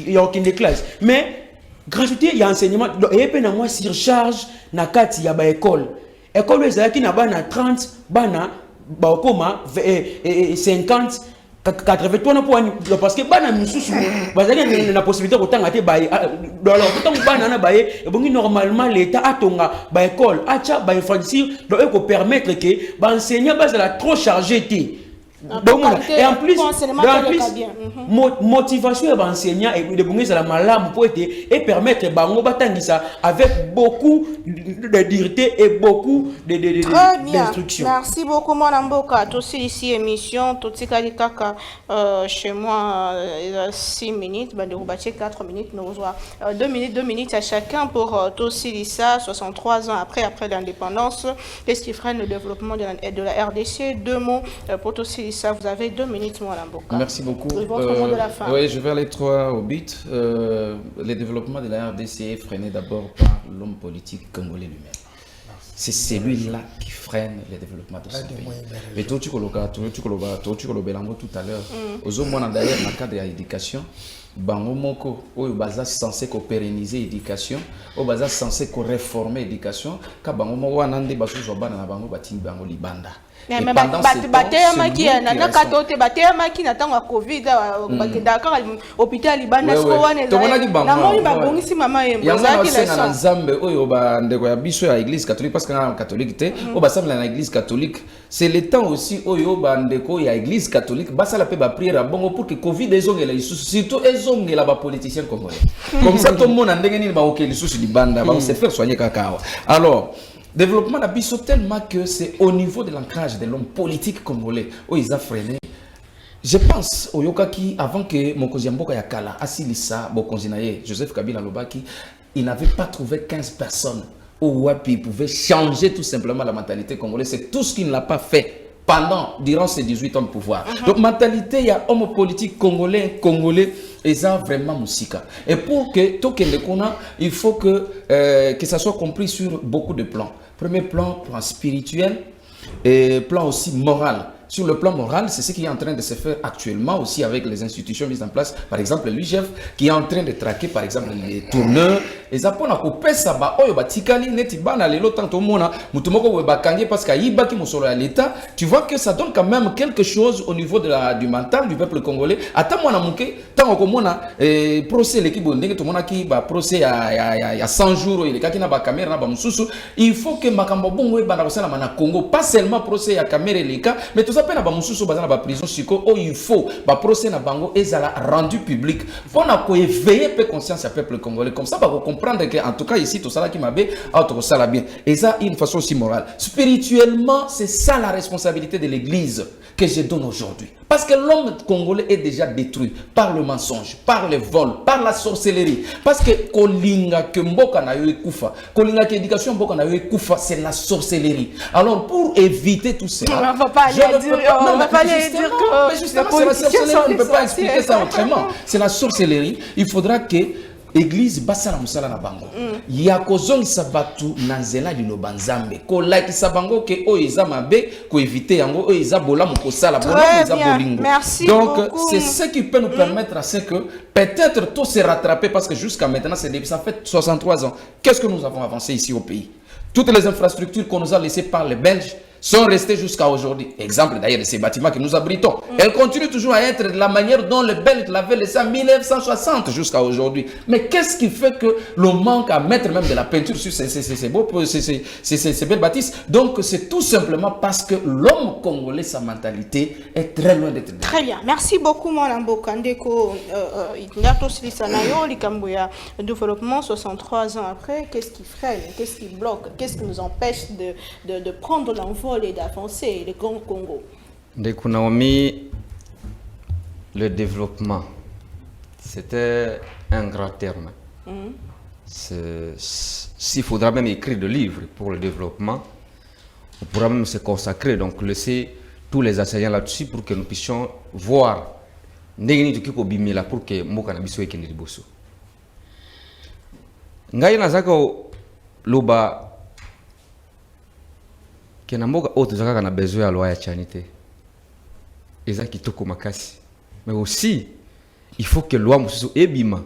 ya aucune classe. Mais gratuité il y a enseignement et pe na moi surcharge na kati ya ba école. École ezalaki na bana 30 bana ba koma 50 80 parce que bana misusu bazali na possibilité ko tanga te baye alors tant bana na baye bongi normalement l'état atonga ba école acha ba infrastructure doit ko permettre que ba enseignant bazala trop chargé te donc et en plus motivation ya ba enseignant et de bongi la malamu pour être et permettre bango batangisa avec beaucoup de dureté et beaucoup d'instruction. Merci beaucoup mon amboka aussi ici émission totikali kaka chez moi 6 minutes bande rubache 4 minutes nous voit 2 minutes à chacun pour Tossi ça 63 ans après l'indépendance qu'est-ce qui freine le développement de la RDC. 2 mots pour Tossi ça vous avez 2 minutes mon amboka. Merci beaucoup. Votre mot de la fin. Oui, je vais aller droit au but. Le développement de la RDC est freiné d'abord par l'homme politique congolais lui-même. c'est celui-là qui freine le développement de son pays. Mais tout à l'heure, aux hommes d'ailleurs dans le cadre de l'éducation, bango moko oyo baza censé ko pérenniser l'éducation, oyo baza censé ko réformer l'éducation, ka bango moko wana nde bazo bana na bango batini bango libanda. Mais bateyamaki na katote bateyamaki na tango ya Covid bakenda kaka hôpital libanda sko wana na moni babongisi mama yembo zaki na nzambe oyo ba ndeko ya biso ya église catholique parce que na catholique te o basambela na église catholique, c'est le temps aussi oyo ba ndeko ya église catholique basala pe ba prière bongo pour que Covid ezongela lisusu surtout ezongela ba politiciens congolais comme ça tout le monde ndenge nini ba okeli lisusu libanda ba se faire soigner kaka. Alors développement d'abisso tellement que c'est au niveau de l'ancrage de l'homme politique congolais où ils ont freiné. Je pense au Yokaki avant que Mokozi Mboka Yakala Asilissa Bokonzinaye Joseph Kabila Lobaki, il n'avait pas trouvé 15 personnes où Wapi pouvait changer tout simplement la mentalité congolaise. C'est tout ce qu'il n'a pas fait durant ces 18 ans de pouvoir. Donc mentalité, il y a homme politique congolais et ça vraiment musica. Et pour que tout il faut que ça soit compris sur beaucoup de plans. Premier plan spirituel et plan aussi moral. Sur le plan moral, c'est ce qui est en train de se faire actuellement aussi avec les institutions mises en place. Par exemple, l'UGF qui est en train de traquer par exemple les tourneurs. Et ça pour couper ça ba oyo ba tikali neti bana lelo tanto mona mutumoko ba kangi parce que yiba ki musolo à l'état. Tu vois que ça donne quand même quelque chose au niveau du mental du peuple congolais. Attends moi na muke tango ko mona procès l'équipe ndenge to mona ki ba procès ya 100 jours il kaki na ba caméra na ba mususu. Il faut que makambo bongo e bana basala na Congo pas seulement procès ya caméra leka mais tout ça pe na ba mususu bazana ba prison siko oh il faut ba procès na bango ezala rendu public. Pour na ko éveiller peu conscience à peuple congolais comme ça ba comprendre que en tout cas ici tout ça là qui m'a bien tout ça là bien et ça une façon aussi morale spirituellement c'est ça la responsabilité de l'église que je donne aujourd'hui parce que l'homme congolais est déjà détruit par le mensonge par le vol par la sorcellerie parce que kolinga que mboka na yo ekufa kolinga que éducation mboka na yo ekufa c'est la sorcellerie alors pour éviter tout ça on va pas aller dire que justement c'est la sorcellerie on ne peut pas expliquer ça autrement c'est la sorcellerie il faudra que Église basala musala na bango ya kozongisa batu na nzela liloba nzambe ko lakisa bango ke oyo eza mabe ko éviter yango oyo eza bolamu kosala bolamu eza bolingo. Donc c'est ce qui peut nous permettre à ce que peut-être tout se rattraper parce que jusqu'à maintenant ça fait 63 ans. Qu'est-ce que nous avons avancé ici au pays? Toutes les infrastructures qu'on nous a laissées par les Belges sont restées jusqu'à aujourd'hui. Exemple d'ailleurs de ces bâtiments que nous abritons. Elles continuent toujours à être de la manière dont les Belges l'avaient laissé en 1960 jusqu'à aujourd'hui. Mais qu'est-ce qui fait que l'on manque à mettre même de la peinture sur ces belles bâtisses? Donc c'est tout simplement parce que l'homme congolais, sa mentalité est très loin d'être... Très bien. Merci beaucoup, Malambo Kandeko. Développement 63 ans après, qu'est-ce qui freine? Qu'est-ce qui bloque? Qu'est-ce qui nous empêche de prendre l'envol et d'avancer le Grand Congo? Ndeko Naomi, le développement, c'était un grand terme. S'il faudra même écrire des livres pour le développement, on pourra même se consacrer, donc laisser tous les enseignants là-dessus pour que nous puissions voir pour que mboka na biso ekende liboso. Ngai nazako loba que na mboka oyo tozalaka na besoin ya loi ya chanité eza kitoko makasi mais aussi il faut que loi mosusu ebima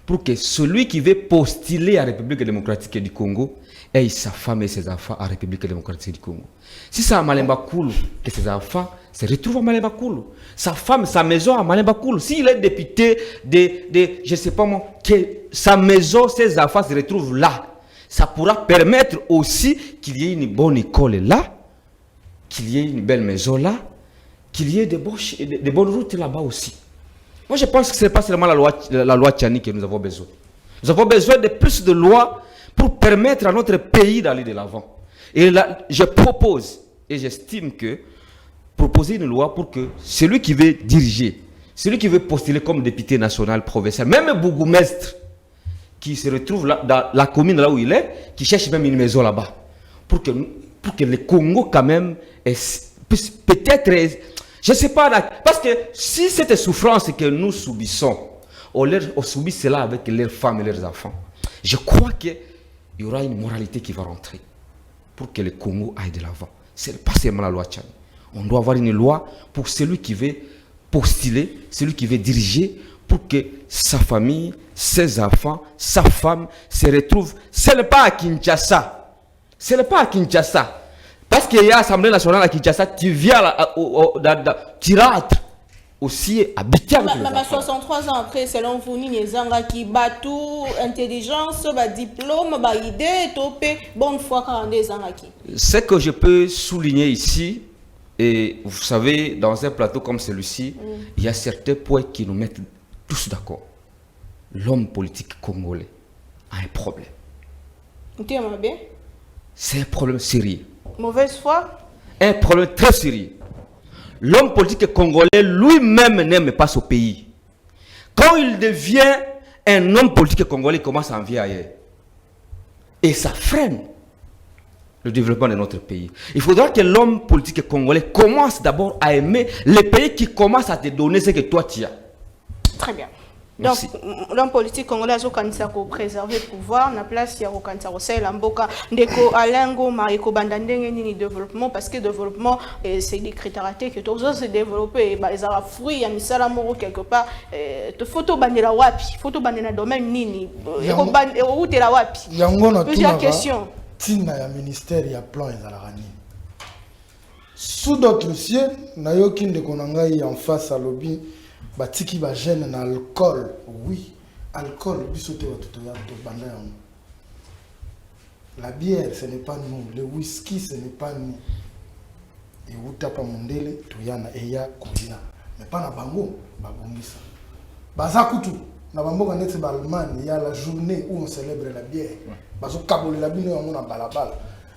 pour que celui qui veut postuler à la République démocratique du Congo ait sa femme et ses enfants à la République démocratique du Congo. Si ça a Malemba Koulou et ses enfants se retrouvent à Malemba Koulou, sa femme, sa maison à Malemba Koulou, s'il est député je sais pas moi, que sa maison, ses enfants se retrouvent là, ça pourra permettre aussi qu'il y ait une bonne école là, qu'il y ait une belle maison là, qu'il y ait des bonnes routes là-bas aussi. Moi, je pense que ce n'est pas seulement la loi Tchani que nous avons besoin. Nous avons besoin de plus de lois pour permettre à notre pays d'aller de l'avant. Et là, je propose, et j'estime que proposer une loi pour que celui qui veut diriger, celui qui veut postuler comme député national, provincial, même bourgmestre, qui se retrouve là, dans la commune là où il est, qui cherche même une maison là-bas, pour que le Congo quand même puisse peut-être... Je ne sais pas, parce que si cette souffrance que nous subissons, on subit cela avec leurs femmes et leurs enfants, je crois qu'il y aura une moralité qui va rentrer. pour que le Congo aille de l'avant. C'est pas seulement la loi Tchani. On doit avoir une loi pour celui qui veut postuler, celui qui veut diriger, pour que sa famille, ses enfants, sa femme se retrouvent. Ce n'est pas à Kinshasa. Ce n'est pas à Kinshasa. Parce qu'il y a l'Assemblée nationale à Kinshasa, tu viens tu rentres aussi habiter avec les enfants. 63 ans après, selon vous, Nini Zanga qui bat tout, intelligence, diplôme, idée, topé, bonne foi 42 ans qui. Ce que je peux souligner ici, et vous savez, dans un plateau comme celui-ci, il y a certains points qui nous mettent tous d'accord. L'homme politique congolais a un problème. C'est un problème sérieux. Mauvaise foi? Un problème très sérieux. L'homme politique congolais lui-même n'aime pas son pays. Quand il devient un homme politique congolais, il commence à envier ailleurs. Et ça freine le développement de notre pays. Il faudra que l'homme politique congolais commence d'abord à aimer les pays qui commencent à te donner ce que toi tu as. Très bien. Merci. Donc, l'homme politique congolais a candidat pour préserver le pouvoir, na place il y a candidat au la mboka ndeko alengo mariko bandandenge ni développement parce que développement c'est des critères que tout ça se développer les ara fruits ya misala moko quelque part te photo bandela wapi photo bandela domaine nini eko utela wapi yango na plusieurs questions tina ya ministère ya plan ezalaka nini sous d'autres cieux nayoki ndeko na ngai en face à lobby batiki ba gêne na alcool oui alcool bisote watoto ya to banda yango la bière ce n'est pas nous le whisky ce n'est pas nous et utapa mondele toyana eya koya mais pas na bango babongisa baza kutu na bamboka ndetse ba Allemagne il y a la journée où on célèbre la bière bazo kabole la bino yango na balabala.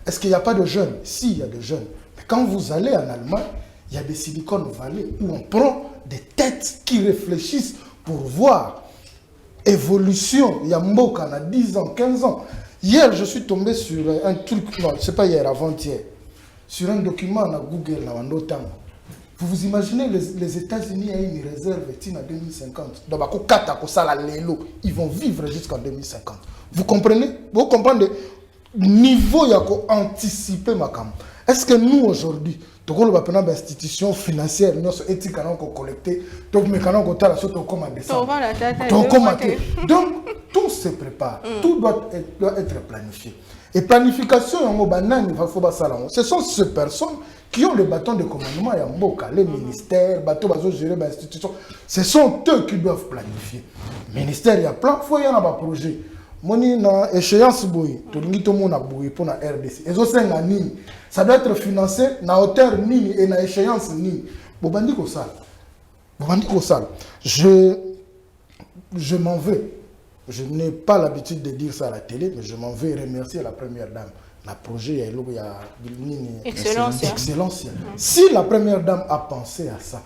Est-ce qu'il n'y a pas de jeunes? Si, il y a des jeunes, mais quand vous allez en Allemagne il y a des Silicon Valley où on prend des têtes qui réfléchissent pour voir évolution. Il y a Mboka, à 10 ans, 15 ans. Hier, je suis tombé sur un truc, non, c'est pas hier, avant-hier, sur un document à Google, vous vous imaginez les États-Unis ont une réserve en 2050. Donc, ils vont vivre jusqu'en 2050. Vous comprenez? Vous comprenez le niveau à anticiper ma cam. Est-ce que nous, aujourd'hui, nous avons une institution financière, nous avons éthique collectée, nous avons donc, tout se prépare, tout doit être planifié. Et planification, ce sont ces personnes qui ont le bâton de commandement, les ministères, gérer l'institution. Ce sont eux qui doivent planifier. Le ministère, il y a plein, il faut y avoir un projet. Moni na échéance boy, to ngi to mona boy pour la RDC. Ezo senga nini. Ça doit être financé na hauteur nini et na échéance nini. Bobandi ko sala. Bobandi ko sala. Je m'en vais. Je n'ai pas l'habitude de dire ça à la télé, mais je m'en vais remercier la première dame. La projet il y a excellence. Si la première dame a pensé à ça,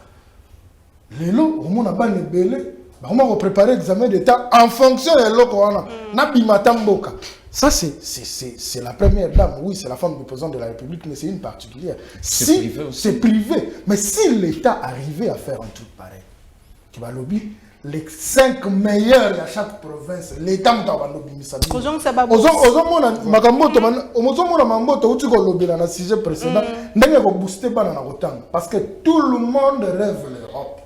les lots, on a ban belé. On va préparer l'examen d'État en fonction de l'Okoana. Ça, c'est la première dame. Oui, c'est la femme du président de la République, mais c'est une particulière. C'est privé. Mais si l'État arrivait à faire un truc pareil, qui va lobby, les 5 meilleurs à chaque province, l'État va lobby. Parce que tout le monde rêve l'Europe.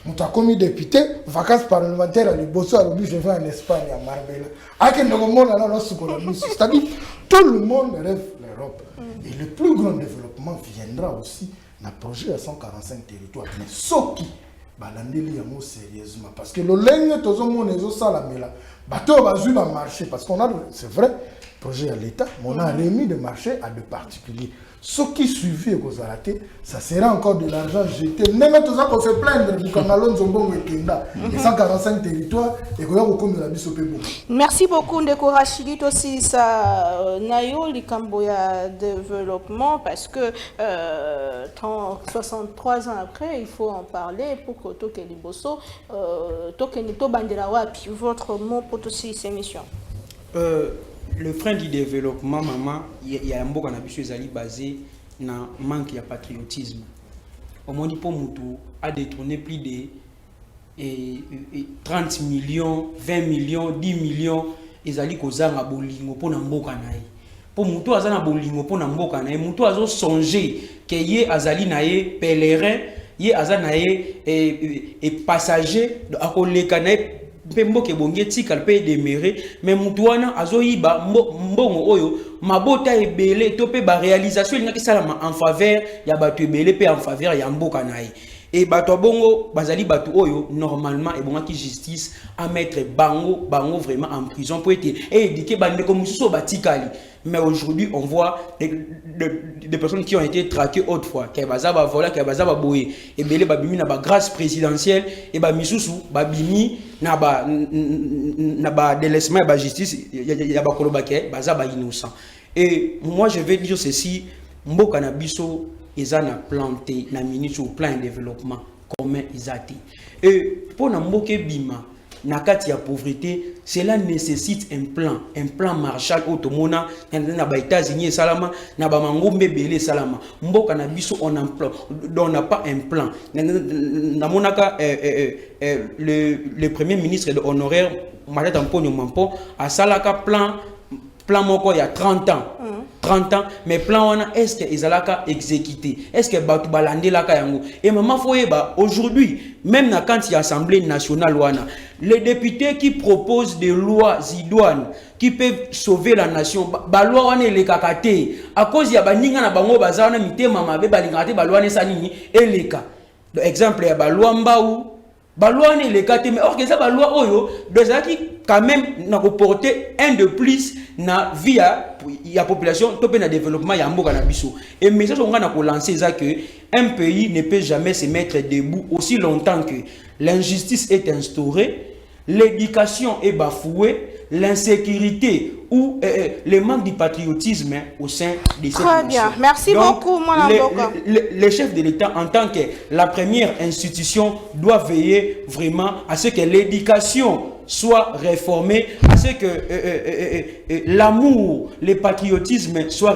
Nous avons commis député, vacances parlementaires à l'Ibosso, à l'Obi, je vais en Espagne, à Marbella. C'est-à-dire, tout le monde rêve l'Europe. Et le plus grand développement viendra aussi dans le projet à 145 territoires. Mais ce qui va sérieusement. Parce que le ligne, tout le monde est au salamela. Bateau va jouer dans le marché. Parce qu'on a, c'est vrai, projet à l'État, mais on a remis des marchés à des particuliers. Ce qui suivit et qu'on a raté, ça sera encore de l'argent jeté. Même tout ça qu'on fait plaindre, qu'on a l'onzombo et Kenda, et 145 territoires, et qu'on a beaucoup de la bisopébo. Merci beaucoup, Ndeko Rachidit aussi, ça, Nayo, l'Ikamboya développement, parce que 63 ans après, il faut en parler pour que Toke Liboso, Toke Nito Bandela Wapi, votre mot pour aussi ces missions. Le frein du développement, maman, il y a un bon canabis basé dans le manque de patriotisme. Au moins, pour Moutou a détourné plus de 30 millions, 20 millions, 10 millions, ils allaient causer un bolingo pour n'ambo canai. pour mutu azana bolingo pour na mboka na ye mutu azo songer que ye azali na ye pèlerin ye azana ye et passager akoleka na ye mpe mboka ebongi etikala mpe demere mais mutu wana azoyiba mbongo oyo mabota ebele to mpe baréalisation elingaki esalama en faveur ya bato ebele mpe en faveur ya mboka na ye. Et bato bongo bazali bato oyo normalement et bon qui justice à mettre bango vraiment en prison pour être éduqué bandeko mususu batikali. Mais aujourd'hui on voit des personnes qui ont été traquées autrefois qui bazaba vola qui bazaba boye et belé babimi na ba grâce présidentielle et ba misusu babimi na ba délaissement ba justice ya ba kolobake bazaba innocent. Et moi je vais dire ceci, mboka na biso ils ont planté na ministre au plan de développement commun isati et pour na mboke bima na kati ya pauvreté cela nécessite un plan Marshall automona na ba États-Unis salama na ba mangombe belé salama mboka na biso on n'a pas un plan na monaka le premier ministre de honoraire Matata Mponyo Mampo a salaka plan moko il y a 30 ans. 30 ans, mais plan wana est-ce que ezalaka exécuté? Est-ce que batu balande laka yango? Et maman foyeba aujourd'hui, même na quand il y a Assemblée nationale wana, les députés qui proposent des lois idoines qui peuvent sauver la nation, ba loi wana le kakate à cause ya baninga na bango bazana mitema mabe balingate ba loi ne sanini eleka. Exemple ya ba loi mbaou baloi ne le kate mais or que ça baloi oyo déjà qui quand même n'a reporté un de plus na via la population topé na développement ya mboka na biso et message on a lancer ça que un pays ne peut jamais se mettre debout aussi longtemps que l'injustice est instaurée, l'éducation est bafouée, l'insécurité ou le manque de patriotisme au sein de cette nation. Très bien, merci beaucoup, mon avocat. Le chef de l'État, en tant que la première institution, doit veiller vraiment à ce que l'éducation soit réformée, à ce que l'amour, le patriotisme soit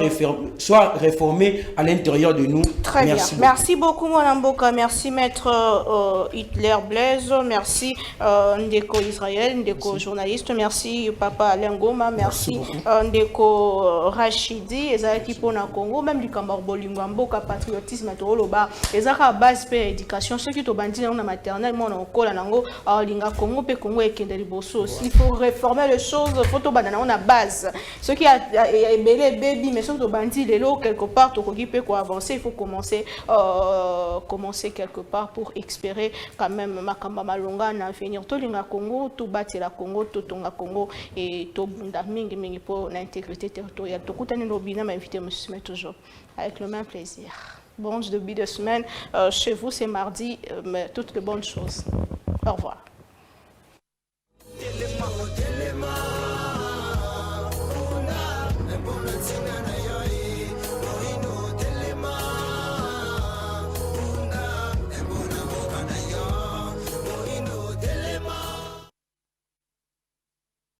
réformé à l'intérieur de nous. Très merci bien. Merci beaucoup, mon avocat. Merci, maître Hitler Blaise. Merci, Ndeko Israël, Ndeko journaliste. Merci, papa Alain Goma. Merci, Ndeko Rachidi. Ezaki pona Congo, même du Cameroun, Mboka patriotisme, Toloba. Ezaka base pe éducation. Ceux qui te bandit dans la maternelle, mon oncle, Nango, Linga Congo, pe Congo et Kendali Bosso. Il faut réformer les choses. Photo banana, on a base. Ceux qui a belé baby, mais ceux qui te bandit les lots quelque part, tu peux quoi avancer. Il faut commencer quelque part pour espérer quand même Makamba Malonga na venir. To Linga Congo, to bâtir la Congo, to Tonga Congo et to Bunda Mingi Mingi pour l'intégrité territoriale. To Koutani Nobina m'a invité, monsieur, toujours avec le même plaisir. Bon début de semaine. Chez vous, c'est mardi, mais toutes les bonnes choses. Au revoir.